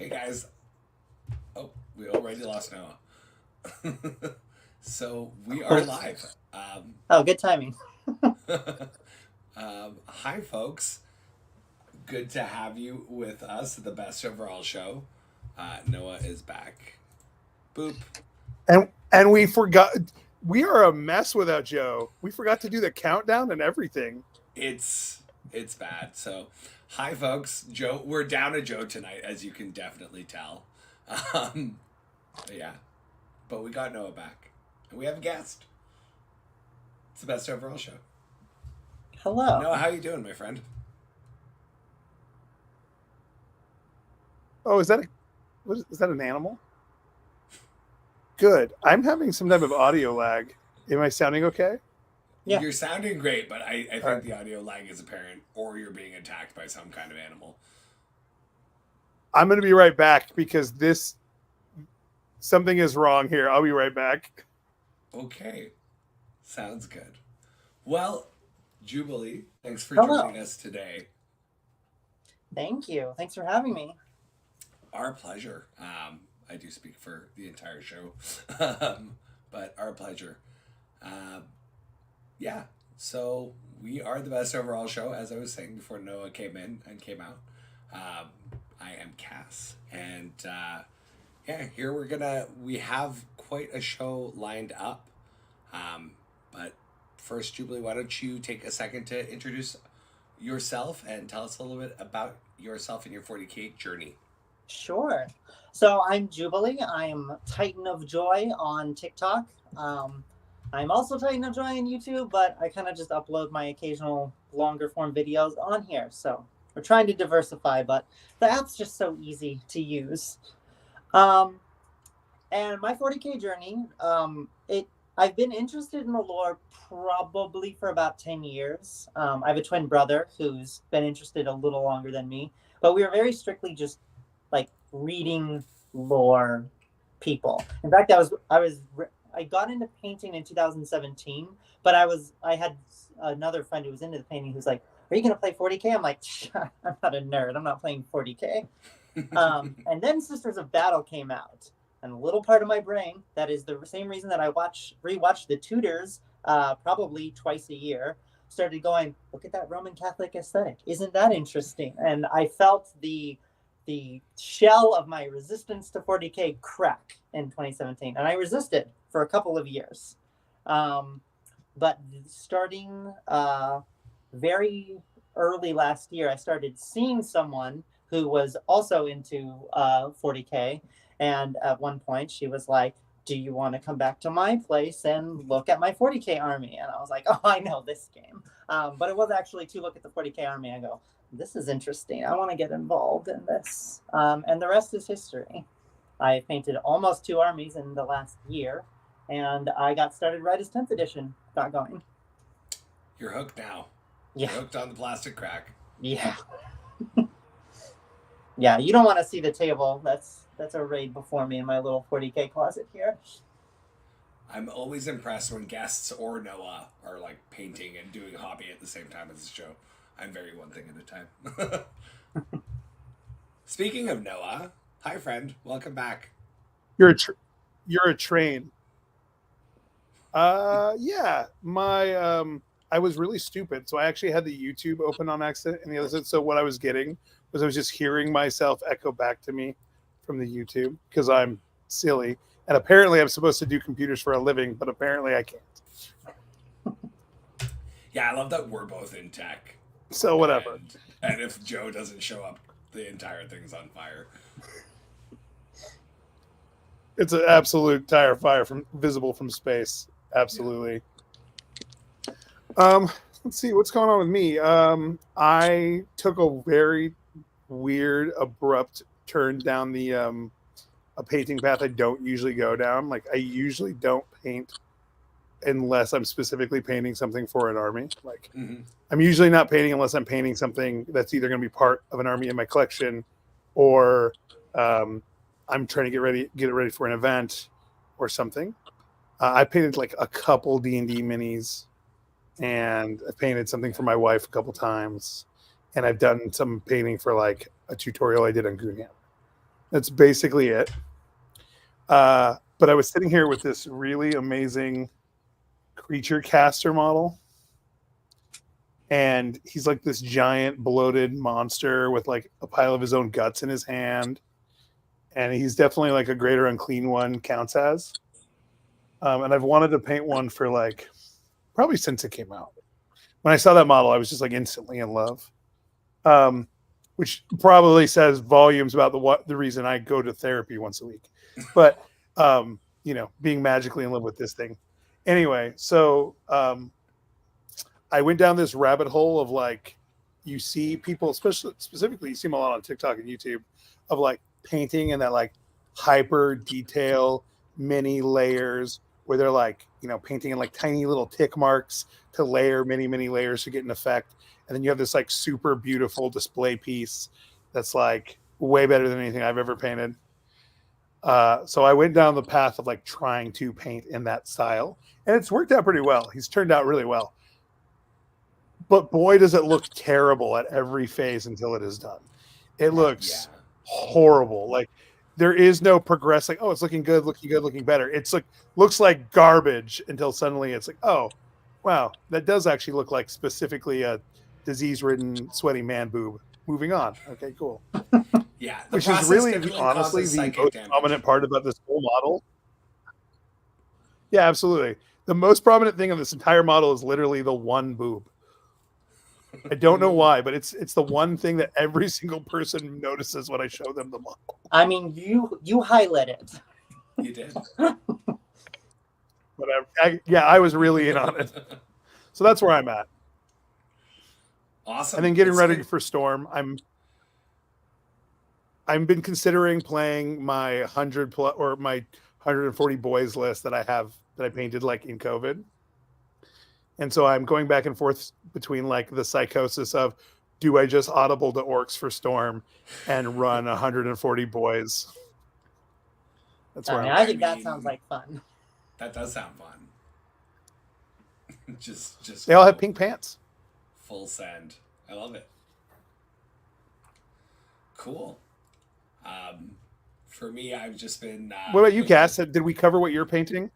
Hey guys. Oh, we already lost Noah. So we are live. Oh, good timing. Hi, folks. Good to have you with us at the Best Overall Show. Noah is back. Boop. And we forgot. We are a mess without Joe. We forgot to do the countdown and everything. It's bad. So, hi, folks. Joe, we're down to Joe tonight, as you can definitely tell. Um, yeah, but we got Noah back, and we have a guest. It's the Best Overall Show. Hello. Noah, how you doing, my friend? Oh, is that an animal? Good. I'm having some type of audio lag. Am I sounding okay? Yeah. You're sounding great, but I think right. the audio lag is apparent, or you're being attacked by some kind of animal. I'm going to be right back because something is wrong here. I'll be right back. Okay. Sounds good. Well, Jubilee, thanks for Hello. joining us today. Thank you. Thanks for having me. Our pleasure. I do speak for the entire show, but our pleasure. Yeah, so we are the Best Overall Show, as I was saying before Noah came in and came out. I am Cass, and yeah, here we have quite a show lined up. But first, Jubilee, why don't you take a second to introduce yourself and tell us a little bit about yourself and your 40K journey? Sure. So I'm Jubilee. I'm Titan of Joy on TikTok. I'm also Titan of Joy on YouTube, but I kind of just upload my occasional longer form videos on here. So we're trying to diversify, but the app's just so easy to use. And my 40K journey, I've been interested in the lore probably for about 10 years. I have a twin brother who's been interested a little longer than me, but we were very strictly just like reading lore people. In fact, I got into painting in 2017, but I had another friend who was into the painting who's like, "Are you going to play 40K?" I'm like, "I'm not a nerd. I'm not playing 40K." And then Sisters of Battle came out, and a little part of my brain, that is the same reason that I rewatch The Tudors probably twice a year, started going, look at that Roman Catholic aesthetic. Isn't that interesting? And I felt the shell of my resistance to 40K crack in 2017, and I resisted for a couple of years. But starting very early last year, I started seeing someone who was also into 40K. And at one point, she was like, "Do you want to come back to my place and look at my 40K army?" And I was like, "Oh, I know this game." But it was actually to look at the 40K army. I go, "This is interesting. I want to get involved in this." And the rest is history. I painted almost 2 armies in the last year, and I got started right as 10th edition got going. You're hooked now. Yeah. You're hooked on the plastic crack. Yeah. Yeah, you don't want to see the table. That's a raid before me in my little 40K closet here. I'm always impressed when guests or Noah are like painting and doing a hobby at the same time as the show. I'm very one thing at a time. Speaking of Noah, hi friend, welcome back. You're a train. Yeah. I was really stupid, so I actually had the YouTube open on accident, and the other side. So what I was getting was I was just hearing myself echo back to me from the YouTube because I'm silly, and apparently I'm supposed to do computers for a living, but apparently I can't. Yeah, I love that we're both in tech. So whatever. And if Joe doesn't show up, the entire thing's on fire. It's an absolute tire fire from visible from space. Absolutely. Let's see what's going on with me. I took a very weird, abrupt turn down the a painting path I don't usually go down. Like I usually don't paint unless I'm specifically painting something for an army. Like I'm usually not painting unless I'm painting something that's either going to be part of an army in my collection, or I'm trying to get it ready for an event or something. I painted like a couple D&D minis, and I painted something for my wife a couple times, and I've done some painting for like a tutorial I did on Goonhammer. That's basically it. But I was sitting here with this really amazing creature caster model, and he's like this giant bloated monster with like a pile of his own guts in his hand, and he's definitely like a greater unclean one counts as. And I've wanted to paint one for like probably since it came out. When I saw that model, I was just like instantly in love, which probably says volumes about the reason I go to therapy once a week. But being magically in love with this thing. Anyway, so I went down this rabbit hole of like, you see people, specifically, you see them a lot on TikTok and YouTube, of like painting and that like hyper detail, many layers, where they're like, painting in like tiny little tick marks to layer many layers to get an effect. And then you have this like super beautiful display piece that's like way better than anything I've ever painted. So I went down the path of like trying to paint in that style, and it's worked out pretty well. He's turned out really well. But boy, does it look terrible at every phase until it is done. It looks horrible. Like there is no progress. Like, oh, it's looking good, looking better. It's like looks like garbage until suddenly it's like, oh, wow, that does actually look like specifically a disease-ridden, sweaty man boob. Moving on. Okay, cool. Yeah, which is really honestly the most prominent part about this whole model. Yeah, absolutely. The most prominent thing on this entire model is literally the one boob. I don't know why, but it's the one thing that every single person notices when I show them the model. I mean, you highlight it. You did. Whatever. I was really in on it. So that's where I'm at. Awesome. And then getting ready for Storm. I've been considering playing my 100 plus or my 140 boys list that I painted like in COVID. And so I'm going back and forth between like the psychosis of, do I just audible to orcs for Storm and run 140 boys? That's where I think that sounds like fun. That does sound fun. just they all have pink pants. Full send. I love it. Cool. For me, I've just been. What about you, Cass? Did we cover what you're painting?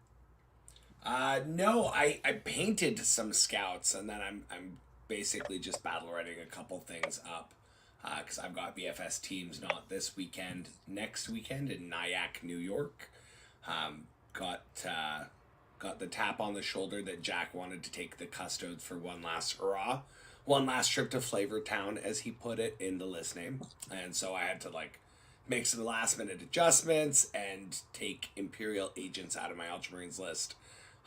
No, I painted some scouts, and then I'm basically just battle writing a couple things up, because I've got BFS teams not this weekend, next weekend in Nyack, New York. Got the tap on the shoulder that Jack wanted to take the custodes for one last hurrah, one last trip to Flavor Town, as he put it in the list name, and so I had to like make some last minute adjustments and take Imperial agents out of my Ultramarines list.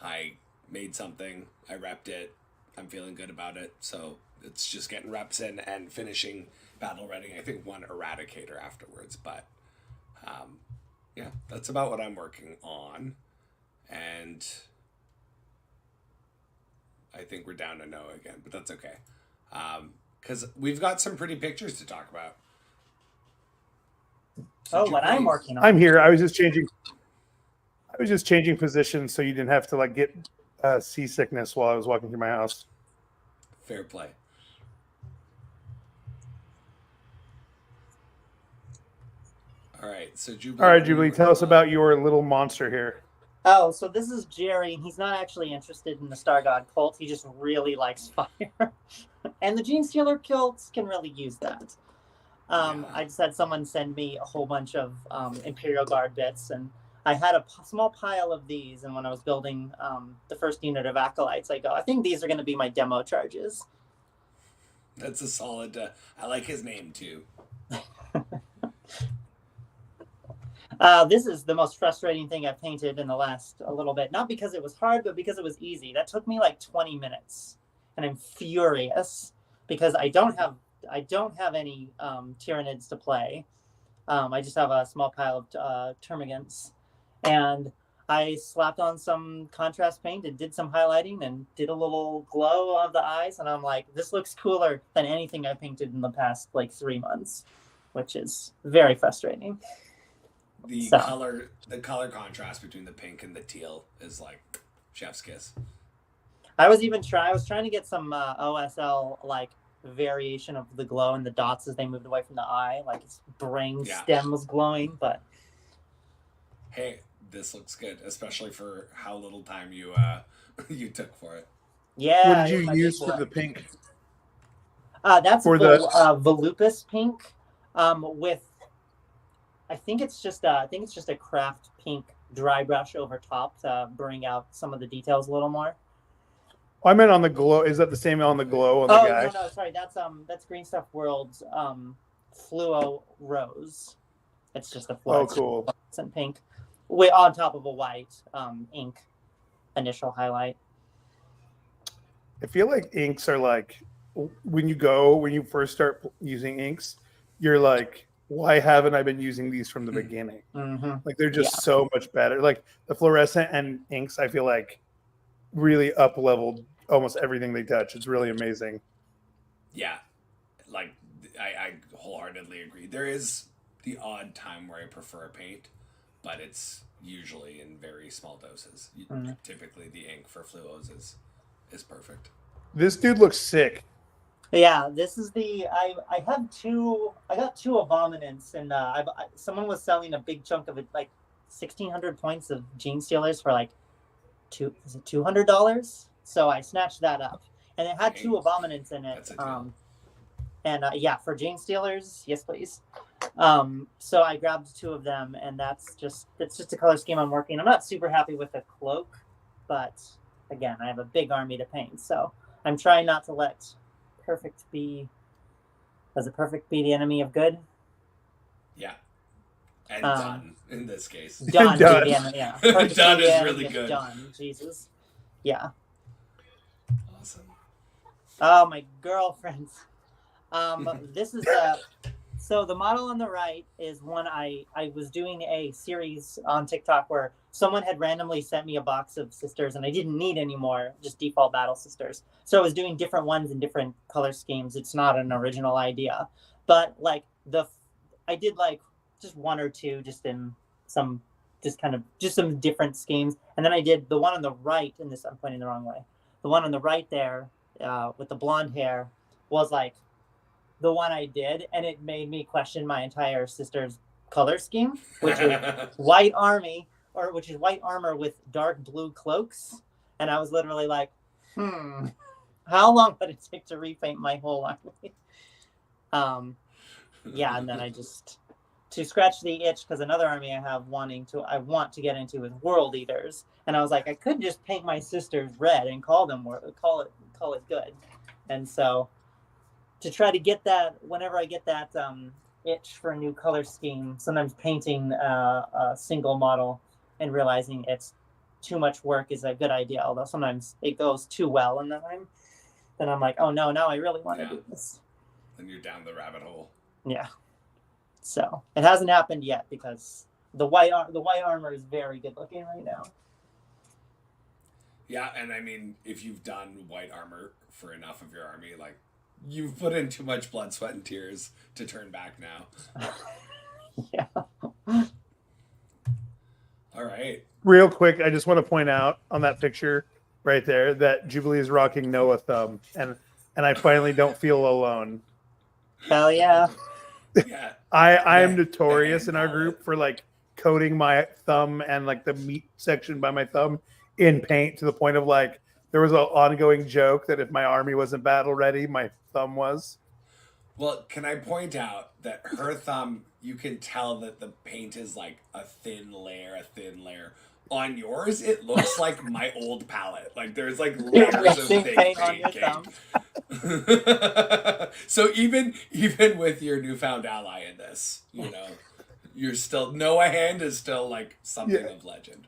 I made something, I repped it, I'm feeling good about it, so it's just getting reps in and finishing battle writing, I think one Eradicator afterwards, but yeah, that's about what I'm working on, and I think we're down to Noah again, but that's okay, because we've got some pretty pictures to talk about. So what I'm working on. I'm here. I was just changing positions so you didn't have to like get seasickness while I was walking through my house. Fair play. All right, so Jubilee. All right, Jubilee, tell us about your little monster here. Oh, so this is Jerry, and he's not actually interested in the Star God cult. He just really likes fire. And the Gene Stealer kilts can really use that. I just had someone send me a whole bunch of Imperial Guard bits, and I had a small pile of these, and when I was building the first unit of Acolytes, I go, I think these are going to be my demo charges. That's a solid, I like his name too. This is the most frustrating thing I've painted in the last a little bit. Not because it was hard, but because it was easy. That took me like 20 minutes, and I'm furious because I don't have any Tyranids to play. I just have a small pile of Termagants, and I slapped on some contrast paint and did some highlighting and did a little glow of the eyes, and I'm like, this looks cooler than anything I painted in the past like 3 months, which is very frustrating. The color contrast between the pink and the teal is like chef's kiss. I was trying to get some OSL like variation of the glow and the dots as they moved away from the eye, like its brain Yeah. stem was glowing. But Hey, this looks good, especially for how little time you you took for it. yeah, What did it was you my use big for boy. the pink? That's for the the- volupus pink, with I think it's just a craft pink dry brush over top to bring out some of the details a little more. I meant on the glow. Is that the same on the glow on the Oh guy? no, sorry, that's Green Stuff World's fluo rose. It's just a Oh, fluorescent cool. fluorescent pink, with on top of a white ink initial highlight. I feel like inks are like when you first start using inks, you're like, why haven't I been using these from the beginning? Mm-hmm. Like they're just so much better. Like the fluorescent and inks, I feel like really up leveled almost everything they touch. It's really amazing. Yeah, like I wholeheartedly agree. There is the odd time where I prefer a paint, but it's usually in very small doses. Mhm. Typically, the ink for fluos is perfect. This dude looks sick. Yeah, this is the I got two abominants, and someone was selling a big chunk of it, like 1,600 points of Gene Stealers for like $200. So I snatched that up, and it had two Dang. abominants in That's it. a deal. And yeah, for Gene Stealers, yes please. So I grabbed two of them, and that's just a color scheme I'm working. I'm not super happy with the cloak, but again, I have a big army to paint, so I'm trying not to let perfect be. Does a perfect be the enemy of good? Yeah, and Um, done in this case. Done. Done. Be the enemy, yeah. Perfect Done be the is enemy really of good. Done. Jesus. Yeah. Awesome. Oh, my girlfriends. This is so the model on the right is one I was doing a series on TikTok where someone had randomly sent me a box of sisters and I didn't need any more, just default battle sisters. So I was doing different ones in different color schemes. It's not an original idea, but like I did like just one or two just in some some different schemes, and then I did the one on the right. In this, I'm pointing the wrong way. The one on the right there with the blonde hair was like the one I did, and it made me question my entire sister's color scheme, which is white armor with dark blue cloaks. And I was literally like, how long would it take to repaint my whole army? Yeah, and then I just to scratch the itch because another army I want to get into is World Eaters, and I was like, I could just paint my sisters red and call it good, and so to try to get that whenever I get that itch for a new color scheme, sometimes painting a single model and realizing it's too much work is a good idea, although sometimes it goes too well, and then I'm like, oh no, now I really want to do this. Then you're down the rabbit hole. Yeah. So it hasn't happened yet because the white armor is very good looking right now. Yeah, and I mean, if you've done white armor for enough of your army, like you've put in too much blood, sweat, and tears to turn back now. Yeah. All right. Real quick, I just want to point out on that picture right there that Jubilee is rocking Noah thumb, and I finally don't feel alone. Hell yeah. Yeah. I am notorious in our group for like coating my thumb and like the meat section by my thumb in paint to the point of like there was an ongoing joke that if my army wasn't battle ready, my thumb was. Well, can I point out that her thumb, you can tell that the paint is like a thin layer. On yours, it looks like my old palette. Like there's like layers of Mixing thick paint on your cake. thumb. So even with your newfound ally in this, you know, you're still Noah Hand is still like something of legend.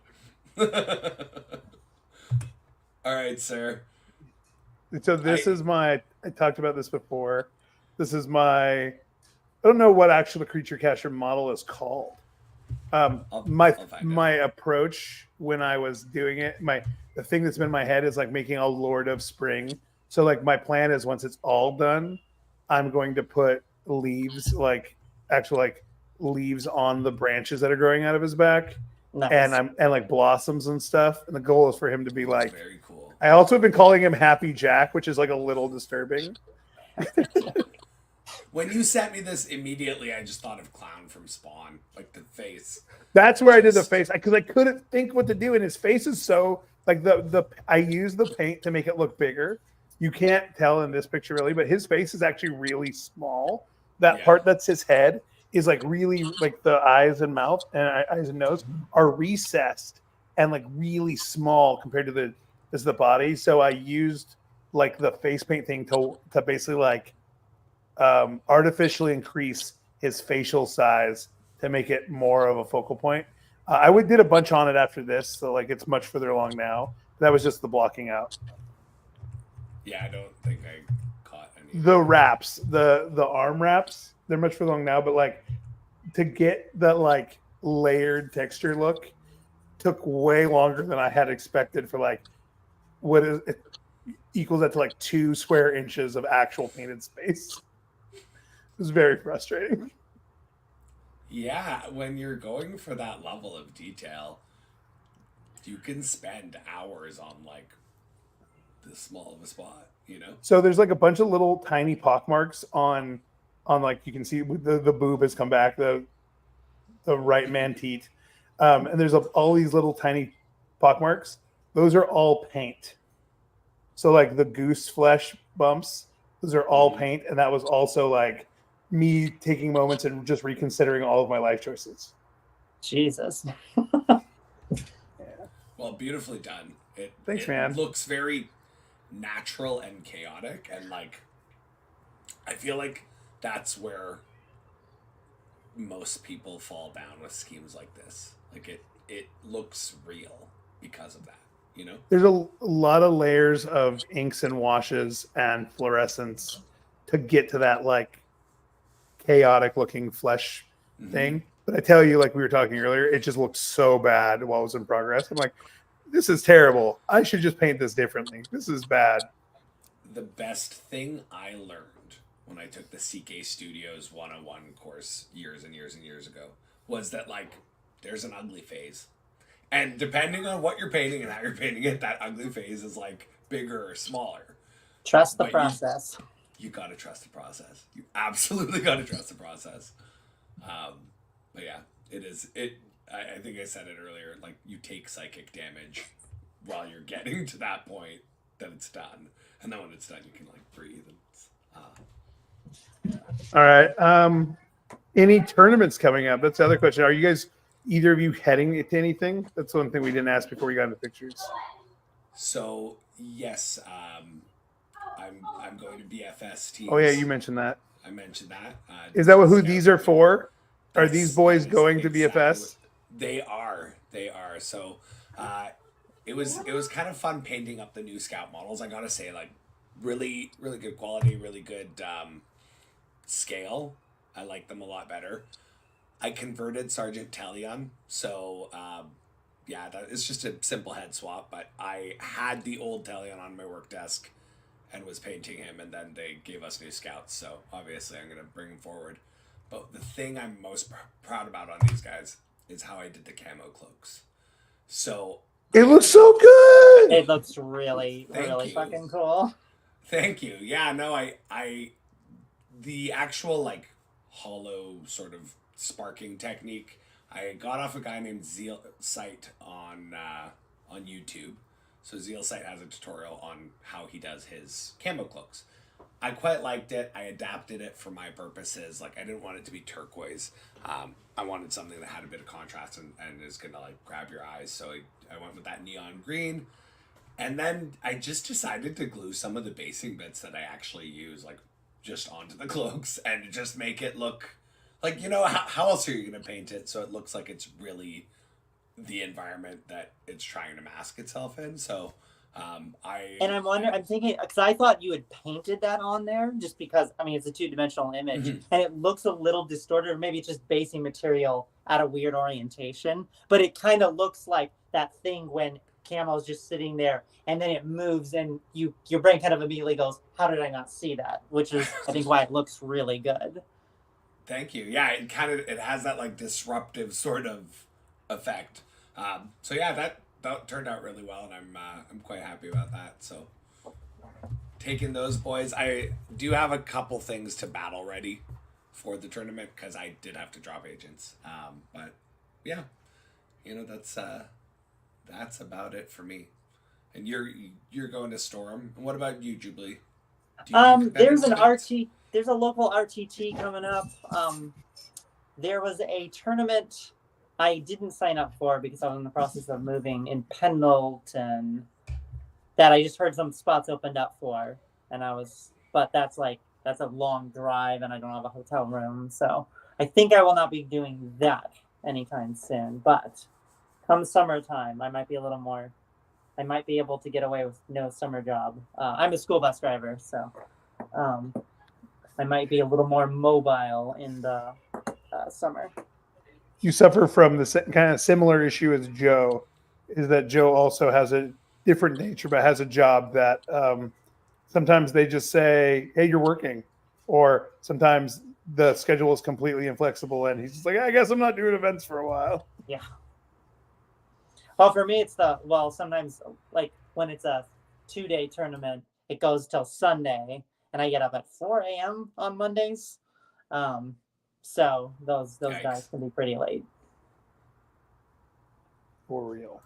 All right, sir. So this is my. I talked about this before. This is my. I don't know what actual creature catcher model is called. I'll My find out. approach when I was doing it, the thing that's been in my head is like making a Lord of Spring. So like my plan is once it's all done, I'm going to put leaves like leaves on the branches that are growing out of his back, Nice. and like blossoms and stuff. And the goal is for him to be like. Very cool. I also have been calling him Happy Jack, which is like a little disturbing. When you sent me this immediately, I just thought of Clown from Spawn, like the face. That's where I did the Just- face because I couldn't think what to do, and his face is so like I used the paint to make it look bigger. You can't tell in this picture really, but his face is actually really small. That Yeah. part that's his head is like really like the eyes and mouth and eyes and nose are recessed and like really small compared to the body. So I used like the face paint thing to basically like artificially increase his facial size to make it more of a focal point. Did a bunch on it after this, so like it's much further along now. That was just the blocking out. Yeah, I don't think I caught any. The wraps, the arm wraps, they're much further along now, but like to get that like layered texture look took way longer than I had expected for like what is it equals that to like 2 square inches of actual painted space. It was very frustrating. Yeah, when you're going for that level of detail, you can spend hours on like this small of a spot, you know? So there's like a bunch of little tiny pock marks on like you can see the boob has come back, the right man teat. And there's all these little tiny pock marks. Those are all paint. So like the goose flesh bumps, those are all paint, and that was also like me taking moments and just reconsidering all of my life choices. Jesus. Well, beautifully done. Thanks, it man. Looks very natural and chaotic, and like I feel like that's where most people fall down with schemes like this. Like it looks real because of that, you know? There's a lot of layers of inks and washes and fluorescence to get to that like chaotic looking flesh thing. But I tell you, like we were talking earlier, it just looked so bad while it was in progress. I'm like, this is terrible. I should just paint this differently. This is bad. The best thing I learned when I took the CK Studios 101 course years and years and years ago was that like there's an ugly phase. And depending on what you're painting and how you're painting it, that ugly phase is like bigger or smaller. Trust the But process. You gotta trust the process. You absolutely gotta trust the process. But yeah, it is. I think I said it earlier. Like you take psychic damage while you're getting to that point that it's done, and then when it's done, you can like breathe. And All right. Any tournaments coming up? That's the other question. Are you guys, either of you, heading to anything? That's one thing we didn't ask before we got into pictures. So yes, I'm going to BFS teams. Oh yeah, you mentioned that. I mentioned that. Is that who Scout these are for? Are That's- these boys that is going to exactly BFS? what- They are. They are. So it was kind of fun painting up the new Scout models. I gotta say, like really good quality, really good scale. I like them a lot better. I converted Sergeant Talion, so yeah, it's just a simple head swap. But I had the old Talion on my work desk and was painting him, and then they gave us new Scouts. So obviously, I'm gonna bring him forward. But the thing I'm most proud about on these guys is how I did the camo cloaks. So It looks so good. It looks really, Thank really you. fucking cool. thank you. Yeah, no, I the actual like hollow sort of sparking technique, I got off a guy named Zeal Sight on YouTube. So Zeal Sight has a tutorial on how he does his camo cloaks. I quite liked it. I adapted it for my purposes. Like I didn't want it to be turquoise. I wanted something that had a bit of contrast and is gonna like grab your eyes. So I went with that neon green. And then I just decided to glue some of the basing bits that I actually use, like just onto the cloaks and just make it look like, you know, how else are you gonna paint it so it looks like it's really the environment that it's trying to mask itself in. So I'm thinking, because I thought you had painted that on there just because, I mean, it's a 2-dimensional image Mhm. and it looks a little distorted, or maybe it's just basing material at a weird orientation, but it kind of looks like that thing when camo's just sitting there and then it moves and your brain kind of immediately goes, how did I not see that? Which is, I think, why it looks really good. Thank you. Yeah, it has that like disruptive sort of effect. So yeah, that turned out really well, and I'm quite happy about that. So taking those boys. I do have a couple things to battle ready for the tournament because I did have to drop agents. But yeah, that's about it for me. And you're going to Storm. And what about you, Jubilee? Do you do There's an events? there's a local RTT coming up. There was a tournament I didn't sign up for because I was in the process of moving in Pendleton that I just heard some spots opened up for, but that's a long drive and I don't have a hotel room, so I think I will not be doing that anytime soon. But come summertime, I might be able to get away with no summer job. I'm a school bus driver, so I might be a little more mobile in the summer. You suffer from the kind of similar issue as Joe, is that Joe also has a different nature, but has a job that sometimes they just say, "Hey, you're working," or sometimes the schedule is completely inflexible, and he's just like, "I guess I'm not doing events for a while." Yeah. Well, for me, sometimes like when it's a 2-day tournament, it goes till Sunday, and I get up at 4 a.m. on Mondays. So those Yikes. guys can be pretty late. For real.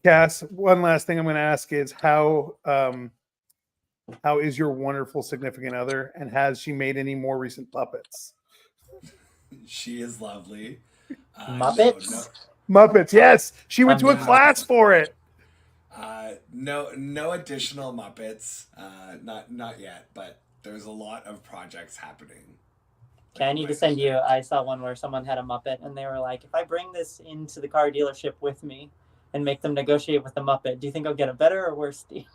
Cass, one last thing I'm going to ask is how is your wonderful significant other, and has she made any more recent puppets? She is lovely. Muppets? Muppets, yes. She went to a class for it. No additional Muppets. Not yet, but there's a lot of projects happening. Okay, I need to send you. I saw one where someone had a Muppet, and they were like, "If I bring this into the car dealership with me and make them negotiate with the Muppet, do you think I'll get a better or worse deal?"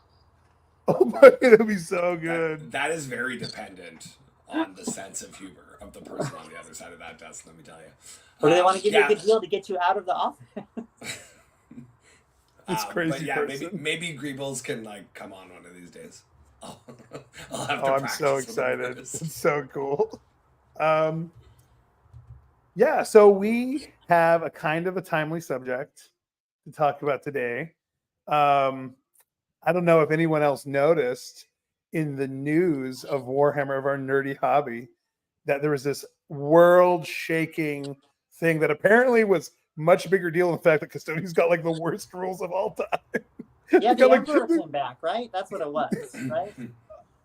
Oh my, it'll be so good. That is very dependent on the sense of humor of the person on the other side of that desk. Let me tell you. Or do they want to give you a good deal to get you out of the office? It's crazy. But yeah, maybe Greebles can like come on one of these days. I'll have to I'm so practice with excited. those. It's so cool. Yeah, so we have a kind of a timely subject to talk about today. I don't know if anyone else noticed in the news of Warhammer, of our nerdy hobby, that there was this world-shaking thing that apparently was much bigger deal in the fact that Custodian's got like the worst rules of all time. Yeah, the Emperor came back, right? That's what it was, right?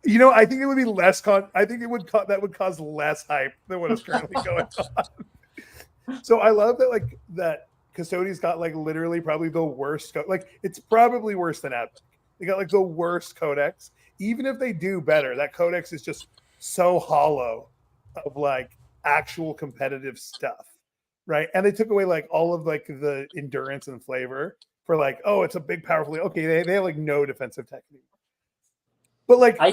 You know, I think it would be less. I think that would cause less hype than what is currently going on. So I love that Custodian's got like literally probably the worst. It's probably worse than Epic. They got like the worst codex. Even if they do better, that codex is just so hollow of like actual competitive stuff, right? And they took away like all of like the endurance and flavor for like, oh, it's a big powerful. Okay, they have like no defensive technique. But like, I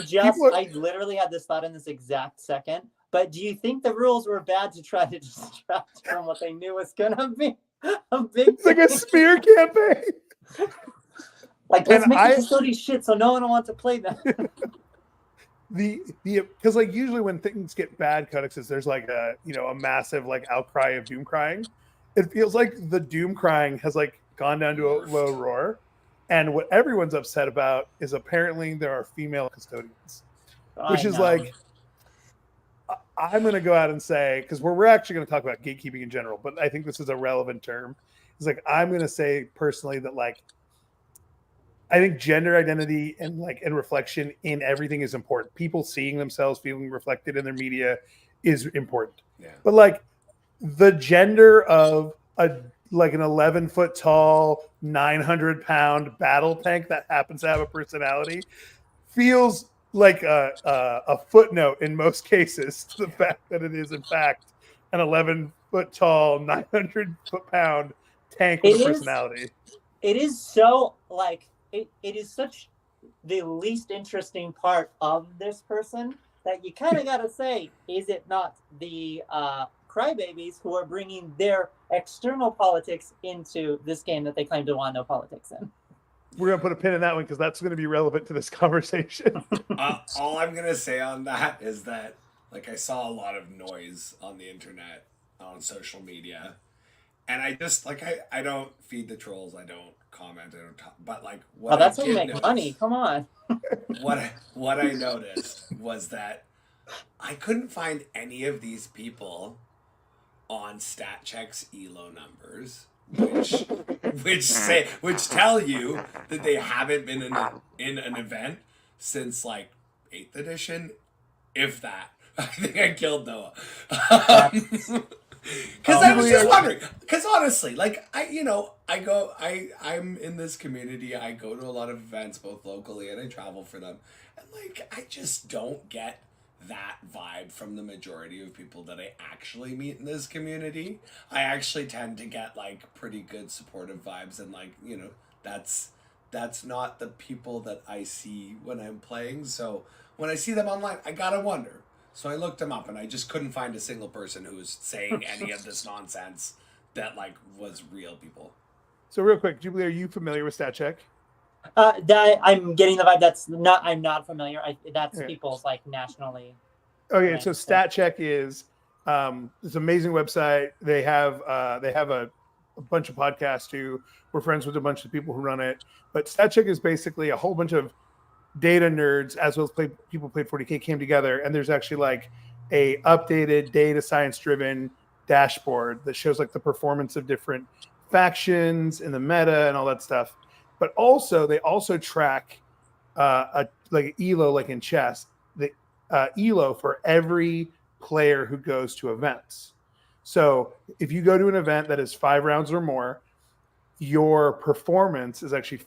literally had this thought in this exact second. But do you think the rules were bad to try to distract from what they knew was gonna be a big? It's like a smear campaign. Like, let's make the Custodian shit so no one will want to play them. Because like usually when things get bad codexes, there's like a massive like outcry of doom crying. It feels like the doom crying has like gone down to a low roar, and what everyone's upset about is apparently there are female custodians, which is like, I'm going to go out and say, because we're actually going to talk about gatekeeping in general, but I think this is a relevant term. It's like, I'm going to say personally that like, I think gender identity and reflection in everything is important. People seeing themselves, feeling reflected in their media is important. Yeah. But like the gender of an 11-foot tall, 900-pound battle tank that happens to have a personality feels like a footnote in most cases to the fact that it is in fact an 11-foot tall, 900-pound tank with a personality. It is so like it is such the least interesting part of this person that you kind of got to say, is it not the crybabies who are bringing their external politics into this game that they claim to want no politics in? We're going to put a pin in that one because that's going to be relevant to this conversation. All I'm going to say on that is that like I saw a lot of noise on the internet, on social media, and I just like I don't feed the trolls. I don't comment. I don't talk. But like Oh, what I that's how you did make notice, money. Come on. what I noticed was that I couldn't find any of these people on StatCheck's ELO numbers, which tell you that they haven't been in an event since like 8th edition, if that. I think I killed Noah. Because I was just wondering. Because honestly, like I'm in this community. I go to a lot of events, both locally and I travel for them, and like I just don't get that vibe from the majority of people that I actually meet in this community. I actually tend to get like pretty good supportive vibes, and like that's not the people that I see when I'm playing. So when I see them online, I gotta wonder. So I looked them up, and I just couldn't find a single person who was saying any of this nonsense that like was real people. So real quick, Jubilee, are you familiar with StatCheck? That I'm getting the vibe. I'm not familiar. That's Okay. people's like nationally. Okay, Right. so StatCheck is this amazing website. They have a bunch of podcasts too. We're friends with a bunch of people who run it. But StatCheck is basically a whole bunch of data nerds as well as people played 40K came together, and there's actually like a updated data science driven dashboard that shows like the performance of different factions in the meta and all that stuff. But also they also track like ELO, like in chess, the ELO for every player who goes to events. So if you go to an event that is 5 rounds or more, your performance is actually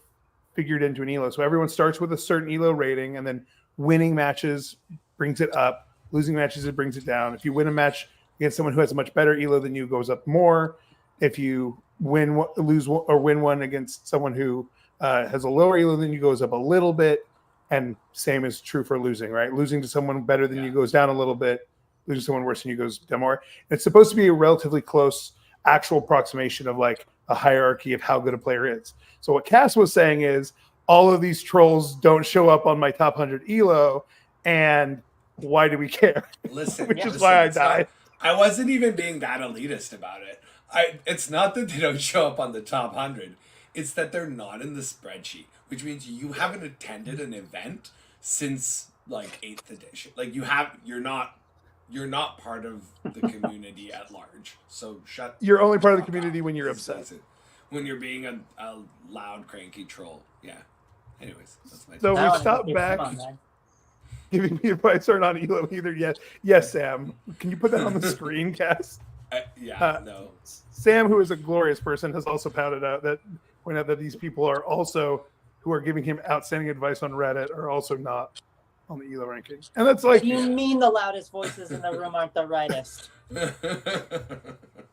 figured into an ELO. So everyone starts with a certain ELO rating, and then winning matches brings it up. Losing matches, it brings it down. If you win a match against someone who has a much better ELO than you, goes up more. If you win one against someone who has a lower ELO than you, goes up a little bit. And same is true for losing, right? Losing to someone better than you goes down a little bit. Losing to someone worse than you goes down more. And it's supposed to be a relatively close actual approximation of like a hierarchy of how good a player is. So what Cass was saying is all of these trolls don't show up on my top 100 ELO, and why do we care? Listen, Which is why I died. I wasn't even being that elitist about it. It's not that they don't show up on the top 100. It's that they're not in the spreadsheet, which means you haven't attended an event since like 8th edition. Like you're not part of the community at large. So You're only part of the community when you're upset. When you're being a loud, cranky troll. Yeah. Anyways, that's my So Now we I stopped know. back Come on, man. giving me advice or not ELO either. Yes, Sam. Can you put that on the screen, Cass? No. Sam, who is a glorious person, has also pointed out that these people are also who are giving him outstanding advice on Reddit are also not on the ELO ranking. And that's like, You mean the loudest voices in the room aren't the rightest?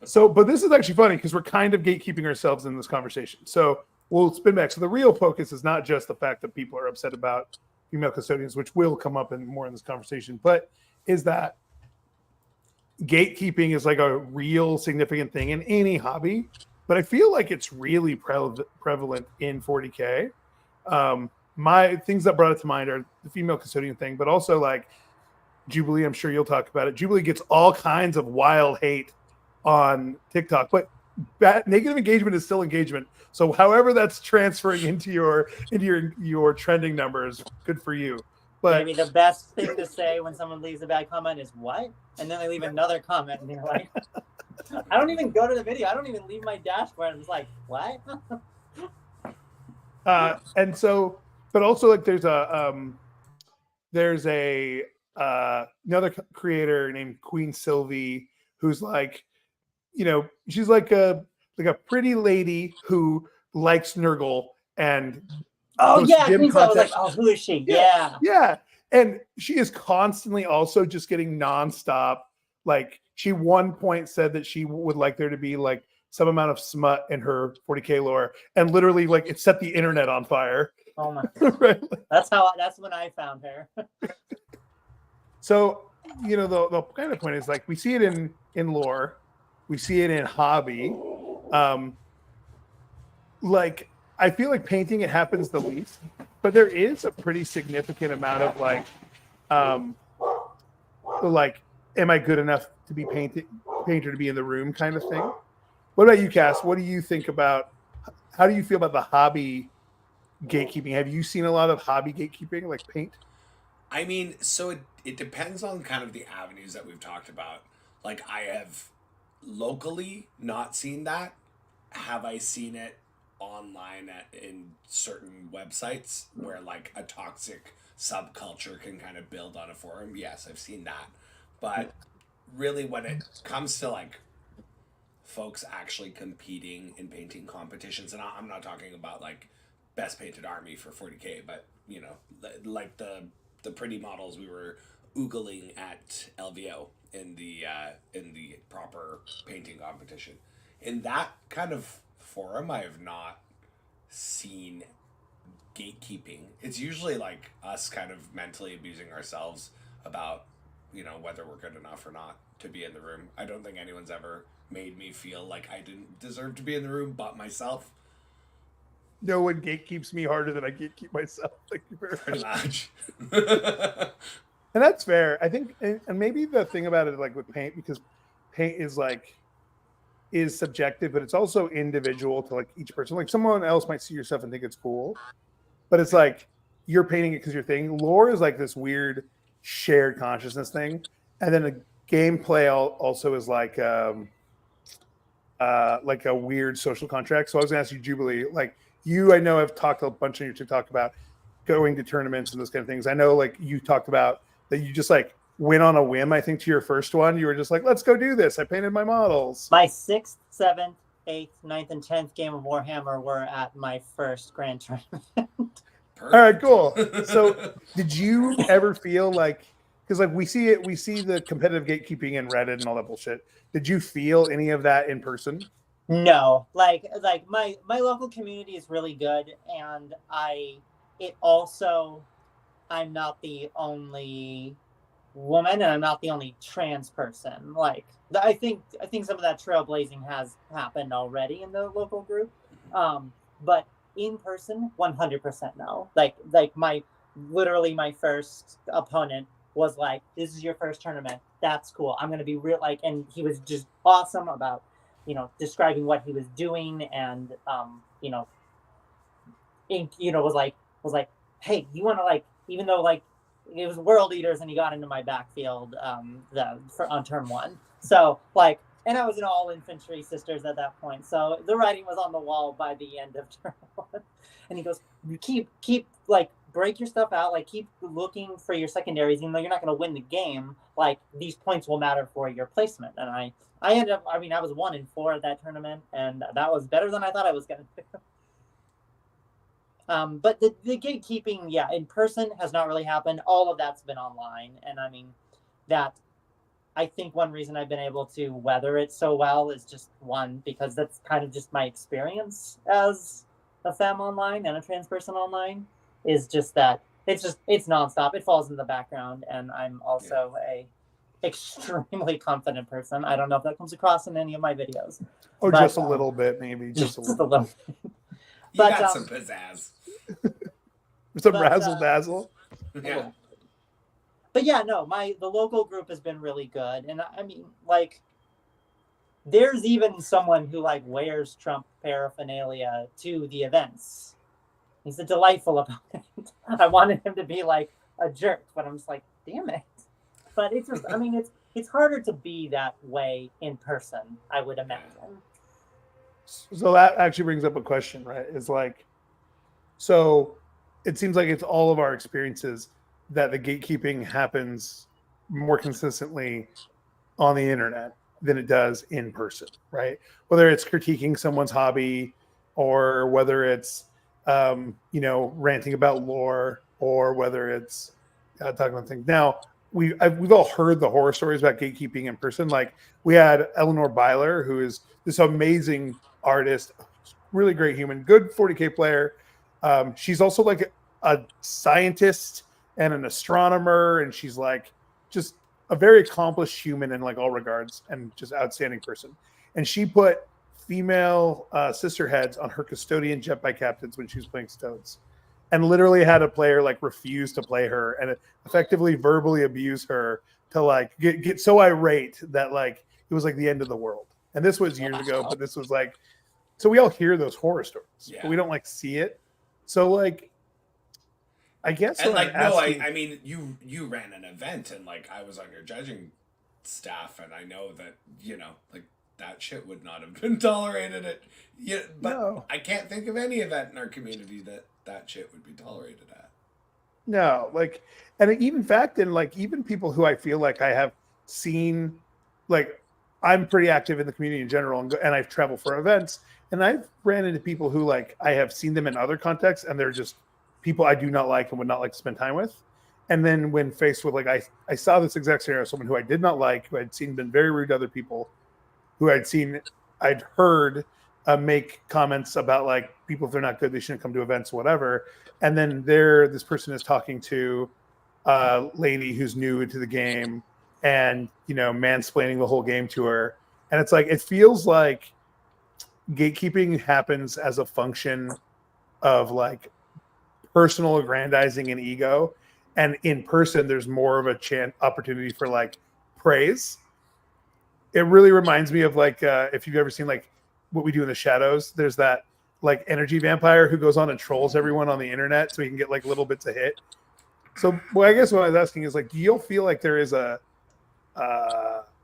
so, but this is actually funny because we're kind of gatekeeping ourselves in this conversation. So we'll spin back. So the real focus is not just the fact that people are upset about female custodians, which will come up more in this conversation, but is that gatekeeping is like a real significant thing in any hobby. But I feel like it's really prevalent in 40K. My things that brought it to mind are the female custodian thing, but also like Jubilee, I'm sure you'll talk about it. Jubilee gets all kinds of wild hate on TikTok, but negative engagement is still engagement. So however that's transferring into your trending numbers, good for you. But Maybe the best thing to say when someone leaves a bad comment is "what?" and then they leave another comment, and you're like, "I don't even go to the video. I don't even leave my dashboard." I'm just like, "What?" and so, but also like there's another creator named Queen Sylvie who's like, she's like a pretty lady who likes Nurgle and Oh posts yeah, gym Queen Cell. I was like, content. "Oh, who is she?" Yeah. And she is constantly also just getting nonstop. Like she one point said that she would like there to be like some amount of smut in her 40K lore, and literally like it set the internet on fire. Oh my. Right? That's when I found her. So, the kind of point is like we see it in lore, we see it in hobby. Like I feel like painting it happens the least, but there is a pretty significant amount of like am I good enough to be painter to be in the room kind of thing. What about you, Cass? What do you think about? How do you feel about the hobby gatekeeping? Have you seen a lot of hobby gatekeeping, like paint? I mean, so it depends on kind of the avenues that we've talked about. Like, I have locally not seen that. Have I seen it online in certain websites where like a toxic subculture can kind of build on a forum? Yes, I've seen that. But really, when it comes to like folks actually competing in painting competitions, and I'm not talking about like best painted army for 40K, but you know, like the pretty models we were oogling at LVO in the proper painting competition. In that kind of forum, I have not seen gatekeeping. It's usually like us kind of mentally abusing ourselves about, you know, whether we're good enough or not to be in the room. I don't think anyone's ever made me feel like I didn't deserve to be in the room but myself. No one gatekeeps me harder than I gatekeep myself. Thank you very Pretty much. much. And that's fair. I think, and maybe the thing about it, like with paint, because paint is subjective, but it's also individual to like each person. Like someone else might see your stuff and think it's cool, but it's like you're painting it because you're thinking. Lore is like this weird shared consciousness thing, and then the gameplay also is like a weird social contract. So I was gonna ask you, Jubilee, like you, I know have talked a bunch on your TikTok about going to tournaments and those kind of things. I know like you talked about that you just like went on a whim, I think, to your first one. You were just like, let's go do this. I painted my models. My 6th, 7th, 8th, 9th, and 10th game of Warhammer were at my first grand tournament. All right, cool. So did you ever feel like, because like we see the competitive gatekeeping in Reddit and all that bullshit. Did you feel any of that in person? No, like my local community is really good, and I'm not the only woman, and I'm not the only trans person. Like I think some of that trailblazing has happened already in the local group, but in person, 100% no. Like my first opponent was like, "This is your first tournament. That's cool. I'm gonna be real." Like, and he was just awesome about, you know, describing what he was doing, and was like, "Hey, you want to like," even though like it was World Eaters and he got into my backfield on turn 1. So like, and I was in all infantry sisters at that point. So the writing was on the wall by the end of turn 1. And he goes, keep like break your stuff out, like keep looking for your secondaries, even though you're not going to win the game, like these points will matter for your placement. And I ended up, I was 1-4 at that tournament, and that was better than I thought I was going to do. But the gatekeeping, yeah, in person has not really happened. All of that's been online. And I mean, that I think one reason I've been able to weather it so well is just one, because that's kind of just my experience as a femme online and a trans person online, is just that it's nonstop. It falls in the background. And I'm also a extremely confident person. I don't know if that comes across in any of my videos. Or but, just a little bit, maybe. Just a little bit. You got some pizzazz. Some razzle dazzle. Yeah. But yeah, no, the local group has been really good. And I mean, like, there's even someone who like wears Trump paraphernalia to the events. He's a delightful opponent. I wanted him to be like a jerk, but I'm just like, damn it. But it's just, I mean, it's harder to be that way in person, I would imagine. So that actually brings up a question, right? It's like, so it seems like it's all of our experiences that the gatekeeping happens more consistently on the internet than it does in person, right? Whether it's critiquing someone's hobby, or whether it's, ranting about lore, or whether it's talking about things. Now, we've all heard the horror stories about gatekeeping in person. Like we had Eleanor Byler, who is this amazing artist, really great human, good 40K player. She's also like a scientist and an astronomer, and she's like just a very accomplished human in like all regards, and just outstanding person. And she put female sister heads on her custodian jetpack captains when she was playing Stones, and literally had a player like refuse to play her and effectively verbally abuse her to like get so irate that like it was like the end of the world. And this was years ago, but this was like, so we all hear those horror stories, Yeah. but we don't like see it. So like, I guess. And what like, I'm no, asking- I mean, you ran an event, and like, I was on your judging staff, and I know that like that shit would not have been tolerated at. Yeah, but No. I can't think of any event in our community that shit would be tolerated at. No, like, and even fact, and like, even people who I feel like I have seen, like, I'm pretty active in the community in general, and I've traveled for events, and I've ran into people who, like, I have seen them in other contexts, and they're just people I do not like and would not like to spend time with. And then when faced with, like, I saw this exact scenario, someone who I did not like, who I'd seen been very rude to other people, who I'd heard make comments about, like, people, if they're not good, they shouldn't come to events, whatever. And then this person is talking to a lady who's new into the game and, mansplaining the whole game to her. And it's like, it feels like gatekeeping happens as a function of, like, personal aggrandizing and ego. And in person, there's more of a opportunity for, like, praise. It really reminds me of, like, if you've ever seen, like, What We Do in the Shadows, there's that, like, energy vampire who goes on and trolls everyone on the internet so he can get, like, little bits of hit. So, well, I guess what I was asking is, like, do you feel like there is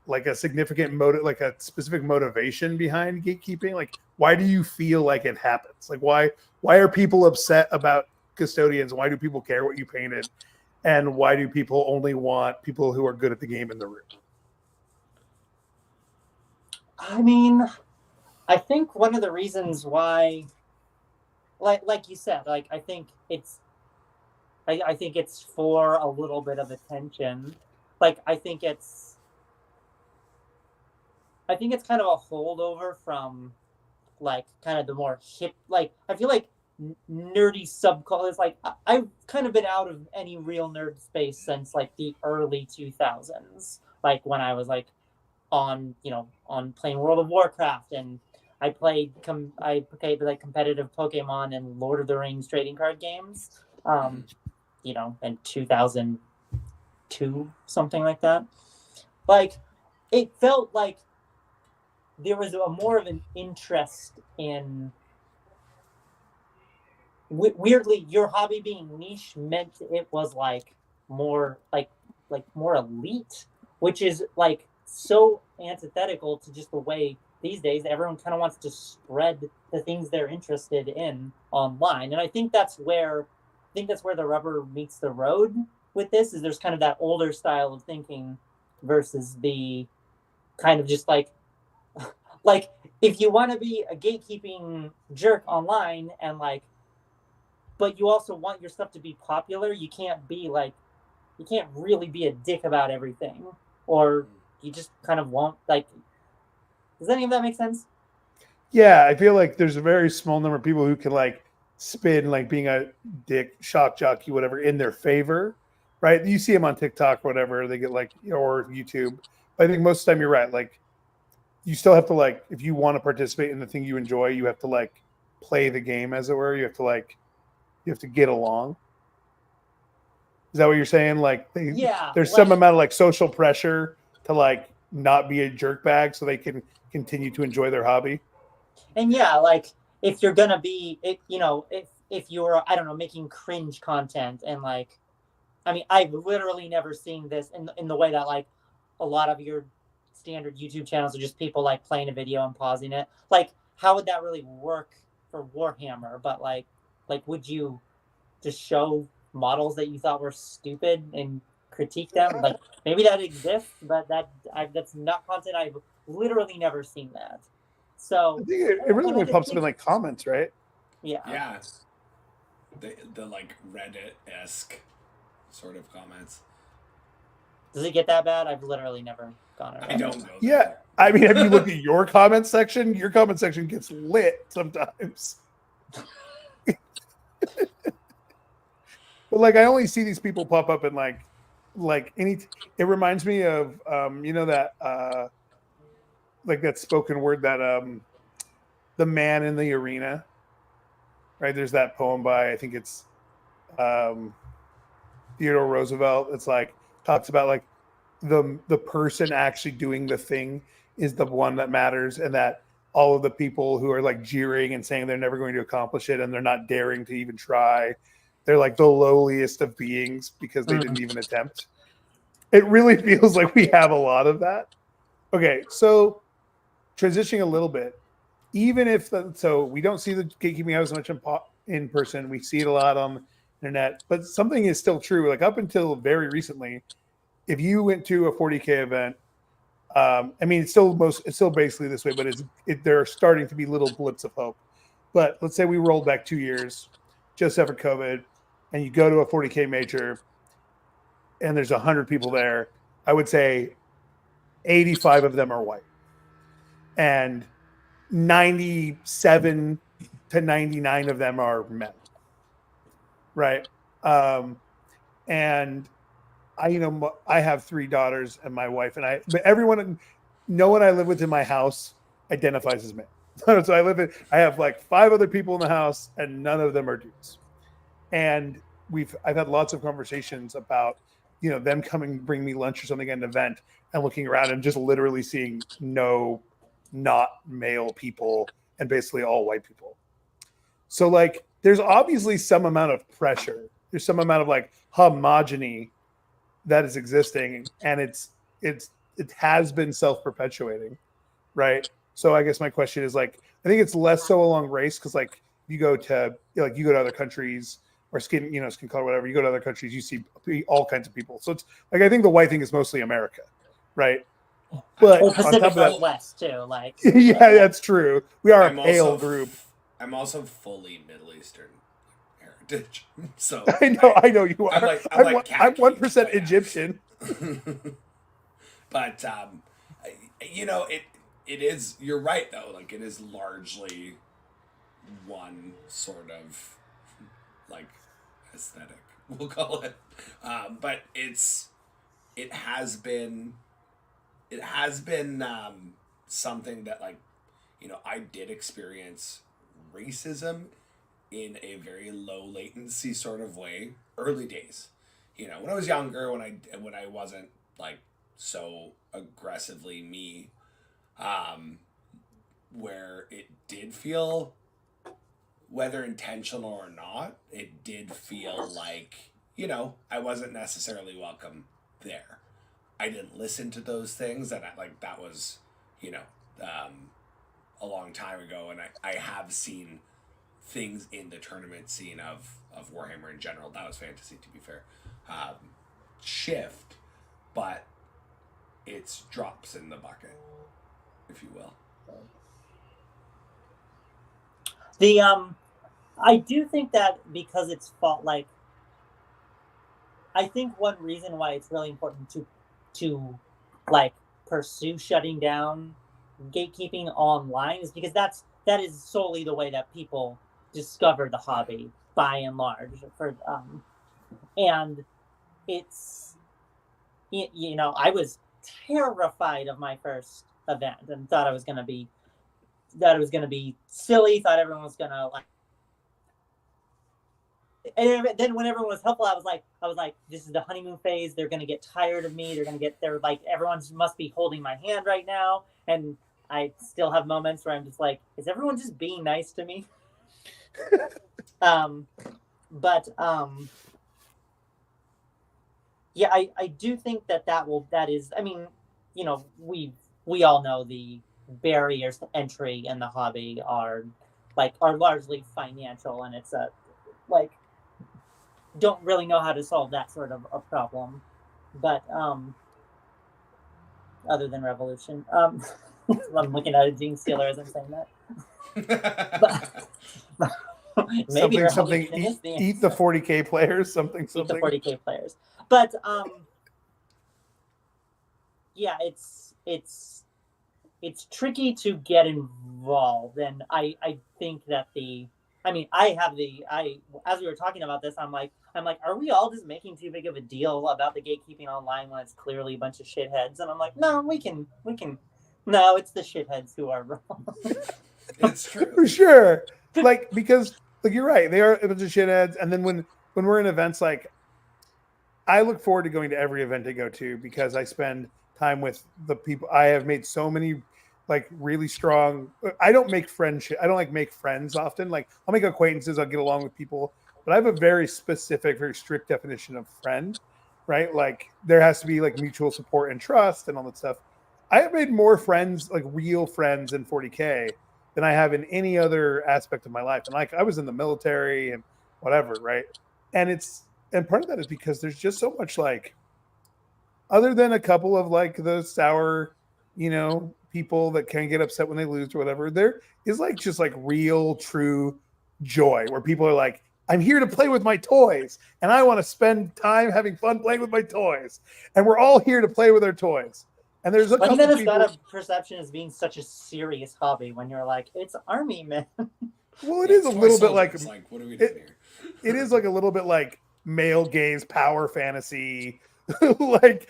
like a significant motive, like a specific motivation behind gatekeeping? Like, why do you feel like it happens? Like, why are people upset about custodians? Why do people care what you painted? And why do people only want people who are good at the game in the room? I mean, I think one of the reasons why, like you said, like, I think it's for a little bit of attention. Like, I think it's kind of a holdover from, like, kind of the more hip, like, I feel like nerdy subcultures. Like, I've kind of been out of any real nerd space since, like, the early 2000s, like, when I was, like, on playing World of Warcraft, and I played like competitive Pokemon and Lord of the Rings trading card games, in 2002, something like that. Like, it felt like there was more of an interest in, weirdly, your hobby being niche meant it was, like, more like more elite, which is, like, so antithetical to just the way these days everyone kind of wants to spread the things they're interested in online. And I think that's where the rubber meets the road with this, is there's kind of that older style of thinking versus the kind of just like if you want to be a gatekeeping jerk online, and, like, but you also want your stuff to be popular, you can't really be a dick about everything, or you just kind of won't, like, does any of that make sense? Yeah, I feel like there's a very small number of people who can, like, spin, like, being a dick, shock jockey, whatever, in their favor, right? You see them on TikTok or whatever, they get, like, or YouTube. But I think most of the time you're right. Like, you still have to, like, if you want to participate in the thing you enjoy, you have to, like, play the game, as it were. You have to get along. Is that what you're saying? Like, there's some amount of, like, social pressure to, like, not be a jerkbag so they can continue to enjoy their hobby. And yeah, like, if you're gonna be, if you're, I don't know, making cringe content, and, like, I mean, I've literally never seen this in the way that, like, a lot of your standard YouTube channels are just people, like, playing a video and pausing it. Like, how would that really work for Warhammer? But like would you just show models that you thought were stupid and critique them? Like, maybe that exists, but that's not content. I've literally never seen that. So I think it really only pops up in, like, comments, right? Yeah. Yeah. The like Reddit-esque sort of comments. Does it get that bad? I've literally never gone around. I don't know. Yeah. I mean, have you looked at your comment section? Your comment section gets lit sometimes. But, like, I only see these people pop up in, like it reminds me of that like that spoken word, that The Man in the Arena, right? There's that poem by, I think it's Theodore Roosevelt. It's like, talks about, like, the person actually doing the thing is the one that matters, and that all of the people who are like jeering and saying they're never going to accomplish it and they're not daring to even try, they're like the lowliest of beings because they didn't even attempt. It really feels like we have a lot of that. Okay, so transitioning a little bit, even if so we don't see the gatekeeping house much in person, we see it a lot on the internet, but something is still true. Like up until very recently, if you went to a 40K event, I mean, it's still basically this way, but there are starting to be little blips of hope. But let's say we rolled back 2 years, just after COVID, and you go to a 40K major, and there's 100 people there. I would say 85 of them are white, and 97 to 99 of them are men, right? And I have 3 daughters and my wife, but no one I live with in my house identifies as male. So I have like 5 other people in the house, and none of them are dudes. And I've had lots of conversations about, them coming, bring me lunch or something at an event, and looking around and just literally seeing not male people and basically all white people. So like, there's obviously some amount of pressure. There's some amount of like homogeny that is existing, and it has been self-perpetuating, right? So I guess my question is like, I think it's less so along race, because like you go to other countries, or skin color, whatever. You go to other countries, you see all kinds of people. So it's like, I think the white thing is mostly America, right? But Well, on top Pacific of that, Northwest too, like yeah, that's true. We are I'm a pale also group. I'm also fully Middle Eastern heritage, so I know you are. I'm 1% yeah. Egyptian. But it is. You're right though. Like, it is largely one sort of like aesthetic, we'll call it. But it has been something that, like, I did experience racism in a very low latency sort of way early days. When I was younger, when I wasn't like so aggressively me, where it did feel, whether intentional or not, it did feel like, I wasn't necessarily welcome there. I didn't listen to those things, and that was, a long time ago, and I have seen things in the tournament scene of Warhammer in general. That was fantasy, to be fair. Shift, but it's drops in the bucket, if you will. I do think that because it's like, I think one reason why it's really important to like pursue shutting down gatekeeping online is because that is solely the way that people discover the hobby, by and large. And it's, I was terrified of my first event and thought it was gonna be silly. Thought everyone was gonna like. And then when everyone was helpful, I was like, this is the honeymoon phase. They're gonna get tired of me. They're like, everyone must be holding my hand right now. And I still have moments where I'm just like, is everyone just being nice to me? Yeah, I do think that is, I mean, we all know the barriers to entry in the hobby are largely financial, and it's don't really know how to solve that sort of a problem, but other than Revolution, I'm looking at a Gene Stealer as I'm saying that. Maybe something eat the 40K players, something. Eat the 40K players, but yeah, it's tricky to get involved, and I think that as we were talking about this, I'm like, are we all just making too big of a deal about the gatekeeping online when it's clearly a bunch of shitheads? And I'm like, no, we can. No, it's the shitheads who are wrong. It's true. For sure. Because you're right, they are a bunch of shitheads. And then when we're in events, like, I look forward to going to every event I go to, because I spend time with the people. I have made so many like really strong. I don't make friendship. I don't like make friends often. Like I'll make acquaintances. I'll get along with people, but I have a very specific, very strict definition of friend. Right? Like there has to be like mutual support and trust and all that stuff. I have made more friends, like real friends in 40K than I have in any other aspect of my life. And like I was in the military and whatever, right? And part of that is because there's just so much like other than a couple of like the sour, people that can get upset when they lose or whatever, there is like just like real true joy where people are like, I'm here to play with my toys and I want to spend time having fun playing with my toys. And we're all here to play with our toys. And there's a couple then it's people... got a perception as being such a serious hobby when you're like, it's army, man. Well, it is a little bit like what are we doing here? It is like a little bit like male gaze power fantasy. like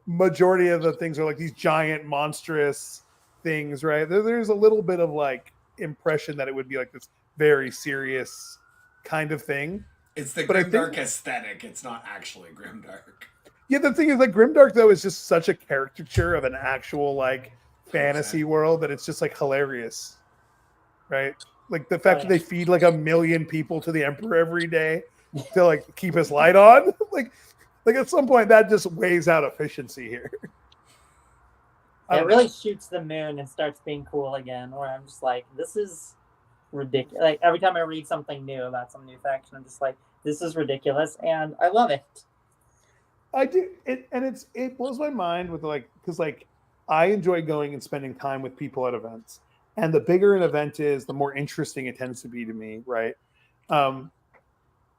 majority of the things are like these giant monstrous things, right? There's a little bit of like impression that it would be like this very serious kind of thing. It's the grimdark aesthetic. It's not actually grimdark. Yeah, the thing is, like, grimdark though is just such a caricature of an actual like fantasy world that it's just like hilarious, right? Like the fact that they feed like 1 million people to the emperor every day to like keep his light on, like at some point that just weighs out efficiency here. It really shoots the moon and starts being cool again. Where I'm just like, this is ridiculous. Like every time I read something new about some new faction, I'm just like, this is ridiculous, and I love it. I do it, and it blows my mind with like because like I enjoy going and spending time with people at events, and the bigger an event is, the more interesting it tends to be to me, right?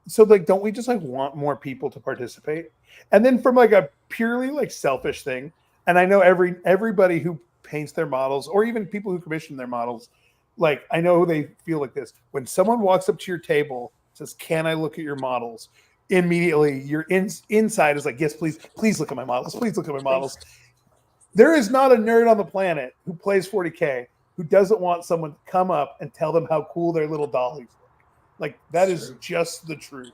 So like, don't we just like want more people to participate? And then from like a purely like selfish thing, and I know everybody who paints their models, or even people who commission their models, like I know they feel like this when someone walks up to your table, says, "Can I look at your models?" Immediately your inside is like, yes, please look at my models. Please look at my models. There is not a nerd on the planet who plays 40K who doesn't want someone to come up and tell them how cool their little dollies look. Like that is just the truth.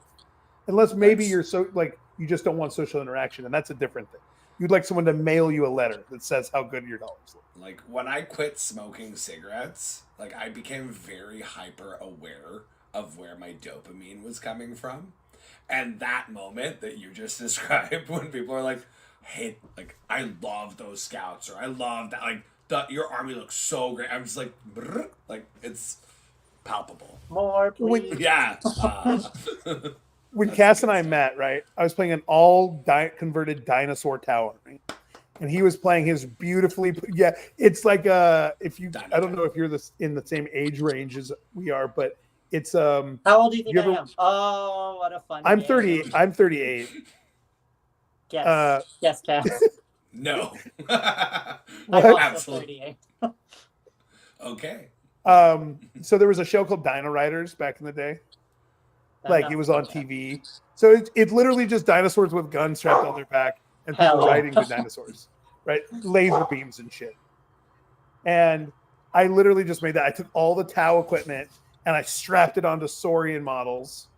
Unless maybe you're so like, you just don't want social interaction, and that's a different thing. You'd like someone to mail you a letter that says how good your dollies look. Like when I quit smoking cigarettes, like I became very hyper aware of where my dopamine was coming from. And that moment that you just described when people are like, hey, like, I love those scouts, or I love that, like, your army looks so great. I'm just like, brrr, like, it's palpable. More, please. Yeah. When Cass and I met, right, I was playing an converted dinosaur tower, right? And he was playing his beautifully, it's like, I don't know if you're in the same age range as we are, but it's how old do you think I am? Oh, what a fun I'm game. 30. I'm 38. Yes. Yes, Cass. No. I'm also 38. Okay. So there was a show called Dino Riders back in the day. Like it was on TV. So it's literally just dinosaurs with guns strapped on their back and people riding the dinosaurs, right? Laser beams and shit. And I literally just made that. I took all the Tau equipment and I strapped it onto Saurian models,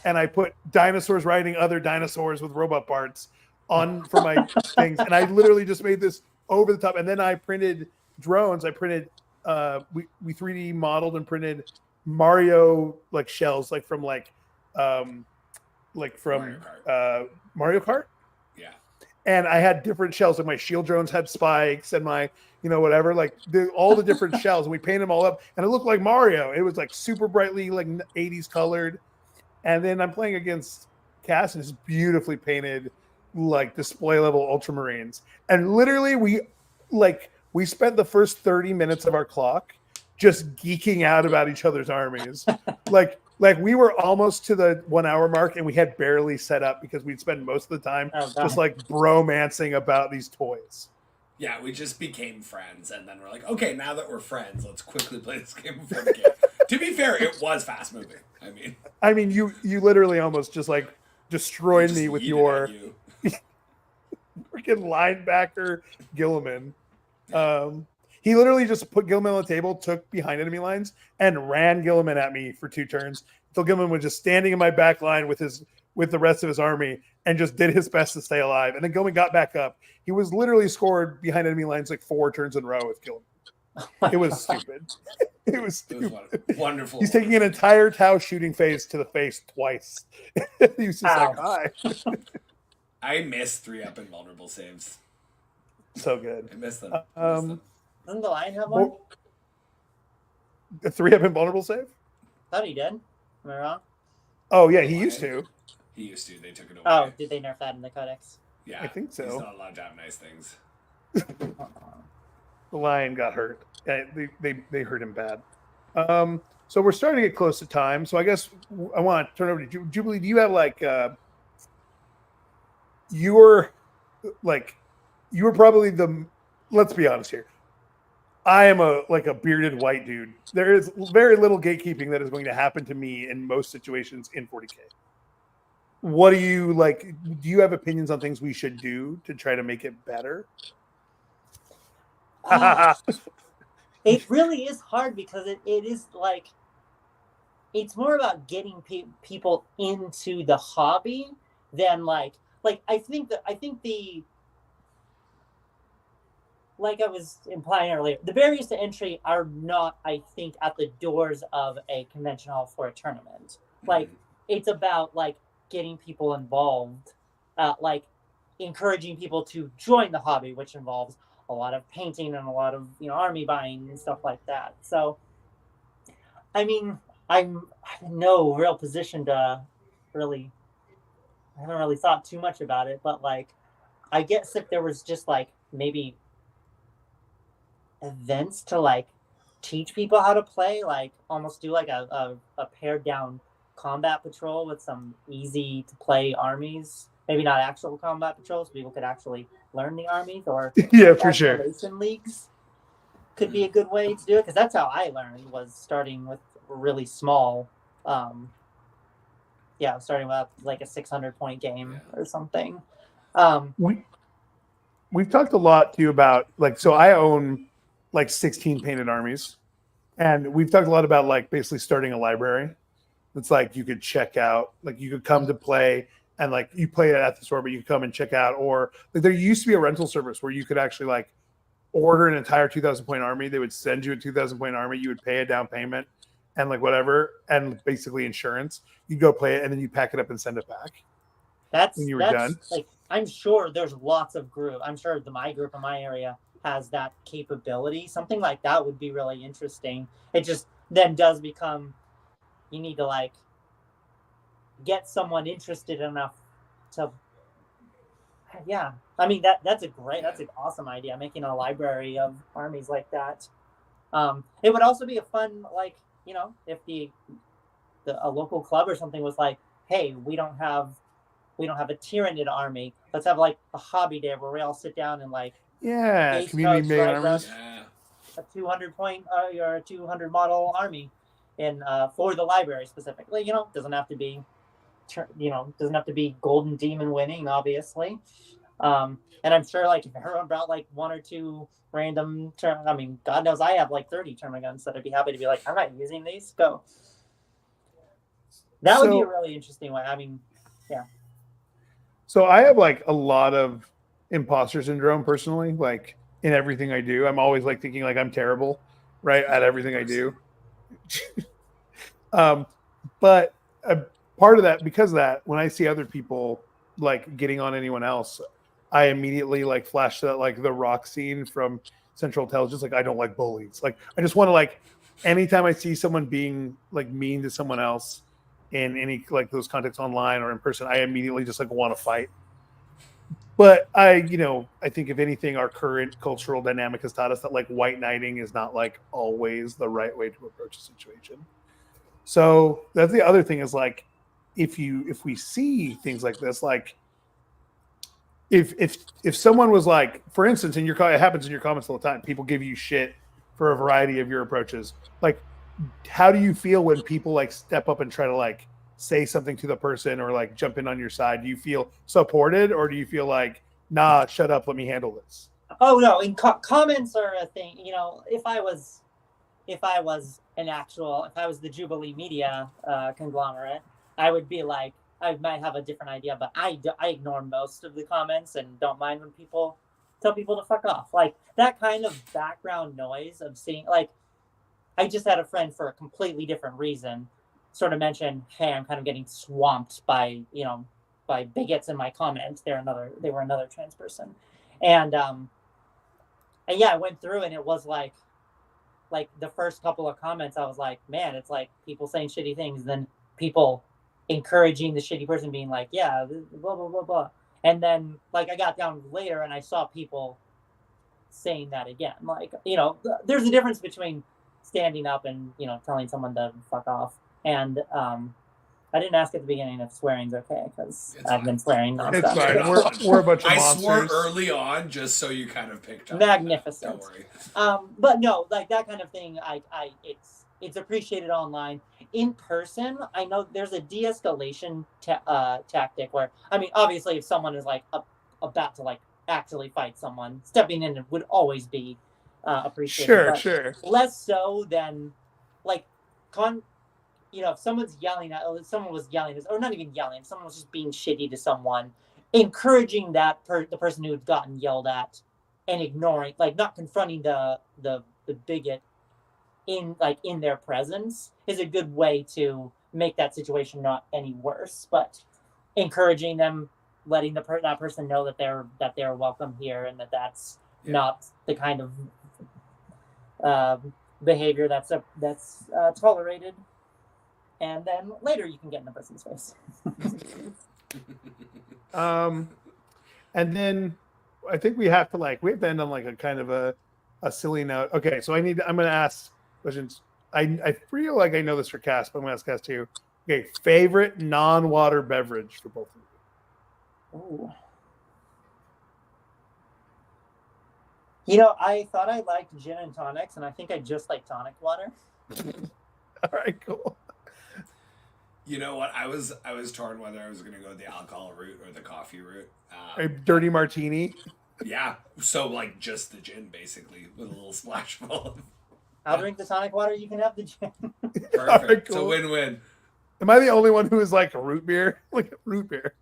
and I put dinosaurs riding other dinosaurs with robot parts on for my things. And I literally just made this over the top. And then I printed drones. I printed, we 3D modeled and printed Mario like shells, like from Mario Kart. Yeah. And I had different shells. Like my shield drones had spikes, and my whatever, like all the different shells, and we painted them all up, and it looked like Mario. It was like super brightly like 80s colored. And then I'm playing against Cass, and it's beautifully painted like display level Ultramarines. And literally we spent the first 30 minutes of our clock just geeking out about each other's armies. like we were almost to the 1 hour mark, and we had barely set up because we'd spend most of the time just like bromancing about these toys. Yeah, we just became friends, and then we're like, okay, now that we're friends, let's quickly play this game before the game. To be fair, it was fast moving. I mean, you literally almost just like destroyed me with your freaking linebacker Gilliman. He literally just put Gilliman on the table, took behind enemy lines, and ran Gilliman at me for 2 turns. Until Gilliman was just standing in my back line with his with the rest of his army and just did his best to stay alive. And then when we got back up, he was literally scored behind enemy lines like 4 turns in a row with killing. It was stupid. It was stupid. Wonderful. He's taking an entire Tau shooting phase to the face twice. He was just like, hi. I miss 3-up and vulnerable saves. So good. I miss them. Doesn't the Lion have one? A 3-up invulnerable save? Thought he did. Am I wrong? Oh yeah, he used to. He used to. They took it away. Oh, did they nerf that in the codex? Yeah, I think so. He's not allowed to have nice things. The Lion got hurt. They hurt him bad. So we're starting to get close to time. So I guess I want to turn over to Jubilee. Do you have like you were probably the, let's be honest here. I am a bearded white dude. There is very little gatekeeping that is going to happen to me in most situations in 40K. What do you like? Do you have opinions on things we should do to try to make it better? It really is hard because it is like, it's more about getting people into the hobby than like I think the like I was implying earlier, the barriers to entry are not, I think, at the doors of a convention hall for a tournament. Like, it's about like getting people involved, like encouraging people to join the hobby, which involves a lot of painting and a lot of army buying and stuff like that. So, I mean, I'm in no real position to really. I haven't really thought too much about it, but like, I guess if there was just like maybe events to like teach people how to play, like almost do like a pared down combat patrol with some easy to play armies, maybe not actual combat patrols, people could actually learn the armies, or yeah, for sure, leagues could be a good way to do it, because that's how I learned, was starting with really small starting with like a 600 point game or something. We've talked a lot too about like, so I own like 16 painted armies, and we've talked a lot about like basically starting a library. It's like you could check out, like you could come to play and like you play it at the store, but you could come and check out, or like there used to be a rental service where you could actually like order an entire 2,000 point army. They would send you a 2,000 point army. You would pay a down payment and like whatever, and basically insurance. You go play it and then you pack it up and send it back. That's when you were done. Like, I'm sure there's lots of group. I'm sure my group in my area has that capability. Something like that would be really interesting. It just then does become, you need to like get someone interested enough to, I mean, that's an awesome idea, making a library of armies like that. It would also be a fun, like, if a local club or something was like, hey, we don't have a Tyranid army. Let's have like a hobby day where we all sit down and like community made armies. A 200 point or a 200 model army in for the library specifically. Doesn't have to be Golden Demon winning, obviously. And I'm sure like if everyone brought like 1 or 2 random God knows I have like 30 Termagants that I'd be happy to be like, I'm not using these. Go. That would be a really interesting way. I mean, yeah. So I have like a lot of imposter syndrome personally, like in everything I do. I'm always like thinking like I'm terrible, right, at everything I do. But a part of that, because of that, when I see other people like getting on anyone else, I immediately like flash that like the rock scene from Central Intelligence. Like I don't like bullies. Like I just want to like, anytime I see someone being like mean to someone else in any like those contexts online or in person, I immediately just like want to fight. But I think if anything, our current cultural dynamic has taught us that like white knighting is not like always the right way to approach a situation. So that's the other thing, is like, if we see things like this, like if someone was like, for instance, it happens in your comments all the time, people give you shit for a variety of your approaches. Like, how do you feel when people like step up and try to like say something to the person or like jump in on your side? Do you feel supported, or do you feel like, nah, shut up, let me handle this? Oh no, in comments are a thing. If I was the Jubilee Media conglomerate, I would I might have a different idea, but I ignore most of the comments and don't mind when people tell people to fuck off. Like that kind of background noise of seeing, like, I just had a friend for a completely different reason sort of mention, hey, I'm kind of getting swamped by, by bigots in my comments. They were another trans person. And yeah, I went through and it was like the first couple of comments, I was like, man, it's like people saying shitty things, then people encouraging the shitty person being like, yeah, blah, blah, blah, blah. And then like I got down later and I saw people saying that again. Like, there's a difference between standing up and, telling someone to fuck off. And I didn't ask at the beginning if swearing's okay, because I've been swearing nonstop. It's fine. We're a bunch of monsters. I swore early on just so you kind of picked up. Magnificent. Don't worry. But no, like that kind of thing, it's appreciated online. In person, I know there's a de-escalation tactic where, I mean, obviously, if someone is like about to like actually fight someone, stepping in would always be appreciated. Sure. Less so than like if someone was yelling, or not even yelling, if someone was just being shitty to someone, encouraging the person who had gotten yelled at and ignoring, like not confronting the bigot in their presence is a good way to make that situation not any worse. But encouraging them, letting that person know that they're welcome here and that's not the kind of behavior that's tolerated. And then later you can get in the person's face. And then I think we have to end on like a kind of a silly note. Okay, so I'm going to ask questions. I feel like I know this for Cass, but I'm going to ask Cass too. Okay, favorite non-water beverage for both of you? Ooh. I thought I liked gin and tonics, and I think I just like tonic water. All right, cool. You know what? I was torn whether I was going to go the alcohol route or the coffee route. A dirty martini. Yeah, so like just the gin basically with a little splash full of. I'll drink the tonic water. You can have the gin. Perfect. Right, cool. It's a win-win. Am I the only one who is like root beer? Like root beer.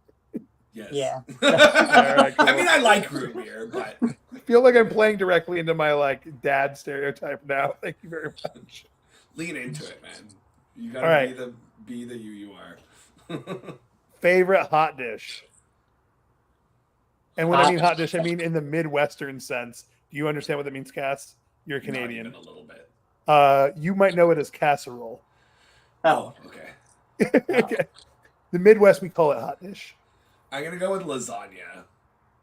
Yes. Yeah. Right, cool. I mean, I like root beer, but I feel like I'm playing directly into my like dad stereotype now. Thank you very much. lean into it, man. You gotta right. be the you are. Favorite hot dish. And when I mean hot dish, I mean in the Midwestern sense. Do you understand what that means, Cass? You're a Canadian. Not even a little bit. You might know it as casserole. Oh, okay. Okay. The Midwest, we call it hot dish. I'm gonna go with lasagna.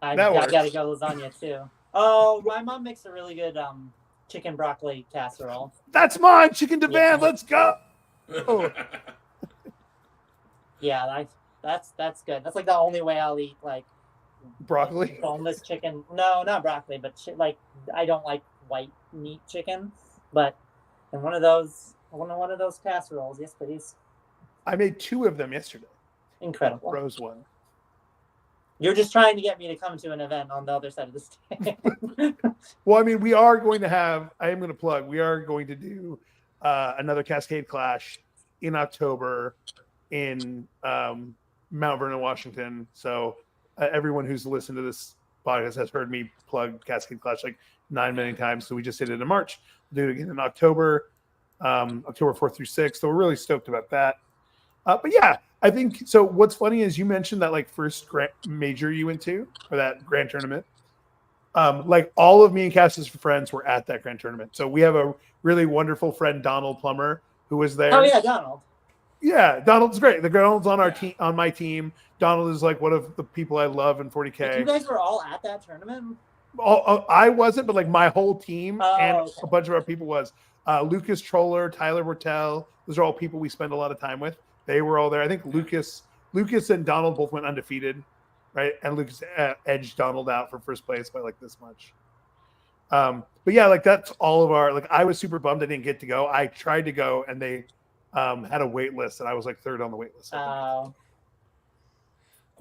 I gotta go lasagna too. Oh, my mom makes a really good chicken broccoli casserole. That's mine, chicken divan. Yeah. Let's go. Oh. Yeah, that's good. That's like the only way I'll eat like Broccoli. boneless chicken. No, not broccoli, but I don't like white meat chicken. But in one of those casseroles, yes, please. I made 2 of them yesterday. Incredible. Rose one. You're just trying to get me to come to an event on the other side of the stage. Well, I mean, we are going to have, I am going to plug, we are going to do another Cascade Clash in October in Mount Vernon, Washington. So everyone who's listened to this podcast has heard me plug Cascade Clash like 9 million times. So we just did it in March. We'll do it again in October, October 4th through 6th. So we're really stoked about that. But yeah, I think so. What's funny is you mentioned that like first major you went to, or that grand tournament. Like all of me and Cass's friends were at that grand tournament. So we have a really wonderful friend, Donald Plummer, who was there. Oh yeah, Donald. Yeah, Donald's great. The Donald's on our team, on my team. Donald is like one of the people I love in 40K. Like you guys were all at that tournament? I wasn't, but like my whole team and okay. a bunch of our people was. Lucas Troller, Tyler Bortel. Those are all people we spend a lot of time with. They were all there. I think Lucas and Donald both went undefeated, right? And Lucas edged Donald out for first place by like this much. But yeah, like that's all of our, like I was super bummed I didn't get to go. I tried to go and they had a wait list and I was like third on the wait list.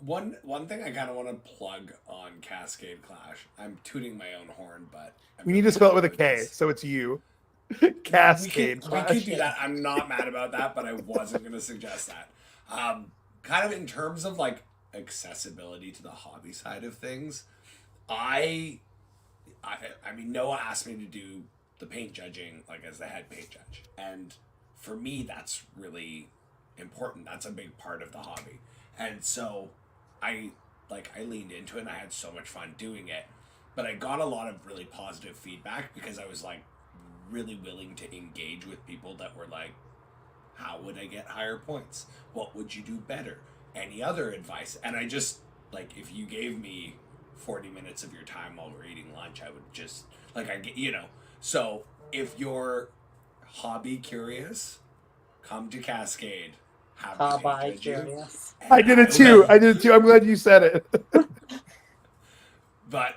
One thing I kind of want to plug on Cascade Clash. I'm tooting my own horn, but we need to spell it with a K, so it's you. Cascade we Clash. could do that. I'm not mad about that, but I wasn't going to suggest that. kind of in terms of like accessibility to the hobby side of things, I mean, Noah asked me to do the paint judging, like as the head paint judge, and for me, that's really important. That's a big part of the hobby, and so I leaned into it, and I had so much fun doing it. But I got a lot of really positive feedback because I was like really willing to engage with people that were like, how would I get higher points? What would you do better? Any other advice? And I just, like, if you gave me 40 minutes of your time while we're eating lunch, I would just, like, I get, you know. So if you're hobby curious, come to Cascade. Have me paint Hobby judge you, curious. and I did it will- too. I'm glad you said it. But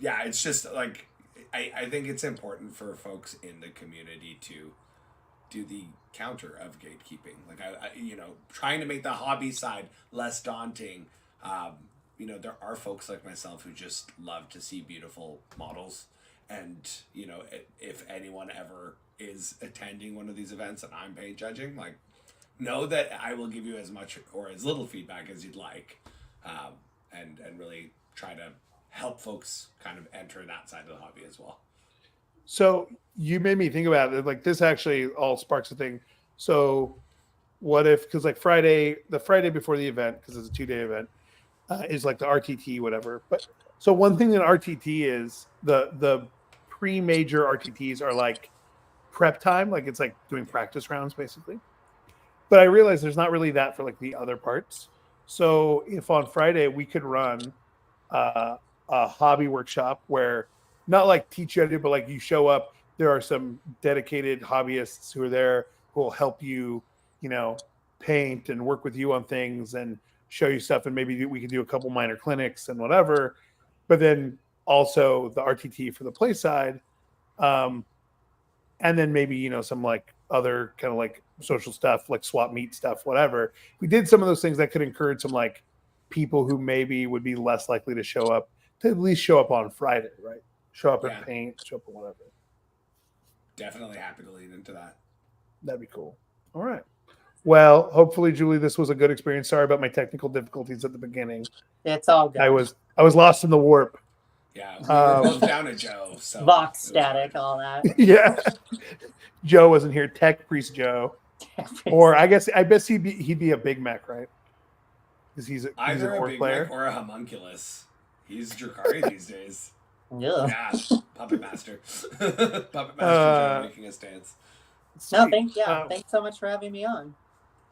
yeah, it's just like I think it's important for folks in the community to do the counter of gatekeeping. Like I you know, trying to make the hobby side less daunting. You know, there are folks like myself who just love to see beautiful models, and you know, if anyone ever is attending one of these events and I'm paint judging, like, know that I will give you as much or as little feedback as you'd like, and really try to help folks kind of enter that side of the hobby as well. So you made me think about it. Like this actually all sparks a thing. So what if, because like the Friday before the event, because it's a 2-day event, is like the RTT, whatever. But so one thing that RTT is, the pre-major RTTs are like prep time, like it's like doing practice rounds basically. But I realize there's not really that for like the other parts. So if on Friday we could run a hobby workshop where not like teach you how to do, but like you show up, there are some dedicated hobbyists who are there who will help you, you know, paint and work with you on things and show you stuff. And maybe we can do a couple minor clinics and whatever, but then also the RTT for the play side. And then maybe, you know, some like other kind of like social stuff, like swap meet stuff, whatever. If we did some of those things, that could encourage some like people who maybe would be less likely to show up to at least show up on Friday, right? Show up Yeah. and paint, show up and whatever. Definitely happy to lead into that. That'd be cool. All right. Well, hopefully, Julie, this was a good experience. Sorry about my technical difficulties at the beginning. It's all good. I was lost in the warp. Yeah, we were both down to Joe. So Vox it was static, fine. all that. Yeah. Joe wasn't here. Tech Priest Joe. Or I guess he'd be a Big Mac, right? Because he's an Either a orc Big player. Mac or a homunculus. He's Drakari these days. Ugh. Yeah, Puppet Master. Puppet Master Joe making a stance. No, Sweet. thanks so much for having me on.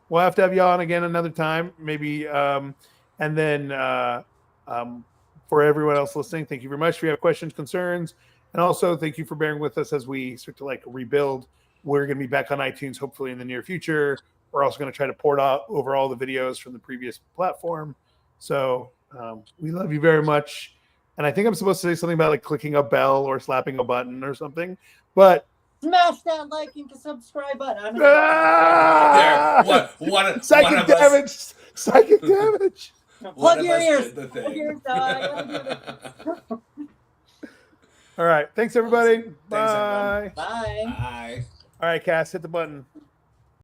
We'll have to have you on again another time, maybe. And then for everyone else listening, thank you very much. If you have questions, concerns, and also thank you for bearing with us as we start to like rebuild. We're going to be back on iTunes hopefully in the near future. We're also going to try to port out over all the videos from the previous platform. So we love you very much. And I think I'm supposed to say something about like clicking a bell or slapping a button or something, but Smash that like and subscribe button. I'm There, one psychic of us. damage. Psychic damage. One Plug of your us ears. did the Plug thing. your ears. I gotta do this. All right. Thanks, everybody. Thanks, everyone. Bye. Bye. Bye. All right, Cass, hit the button.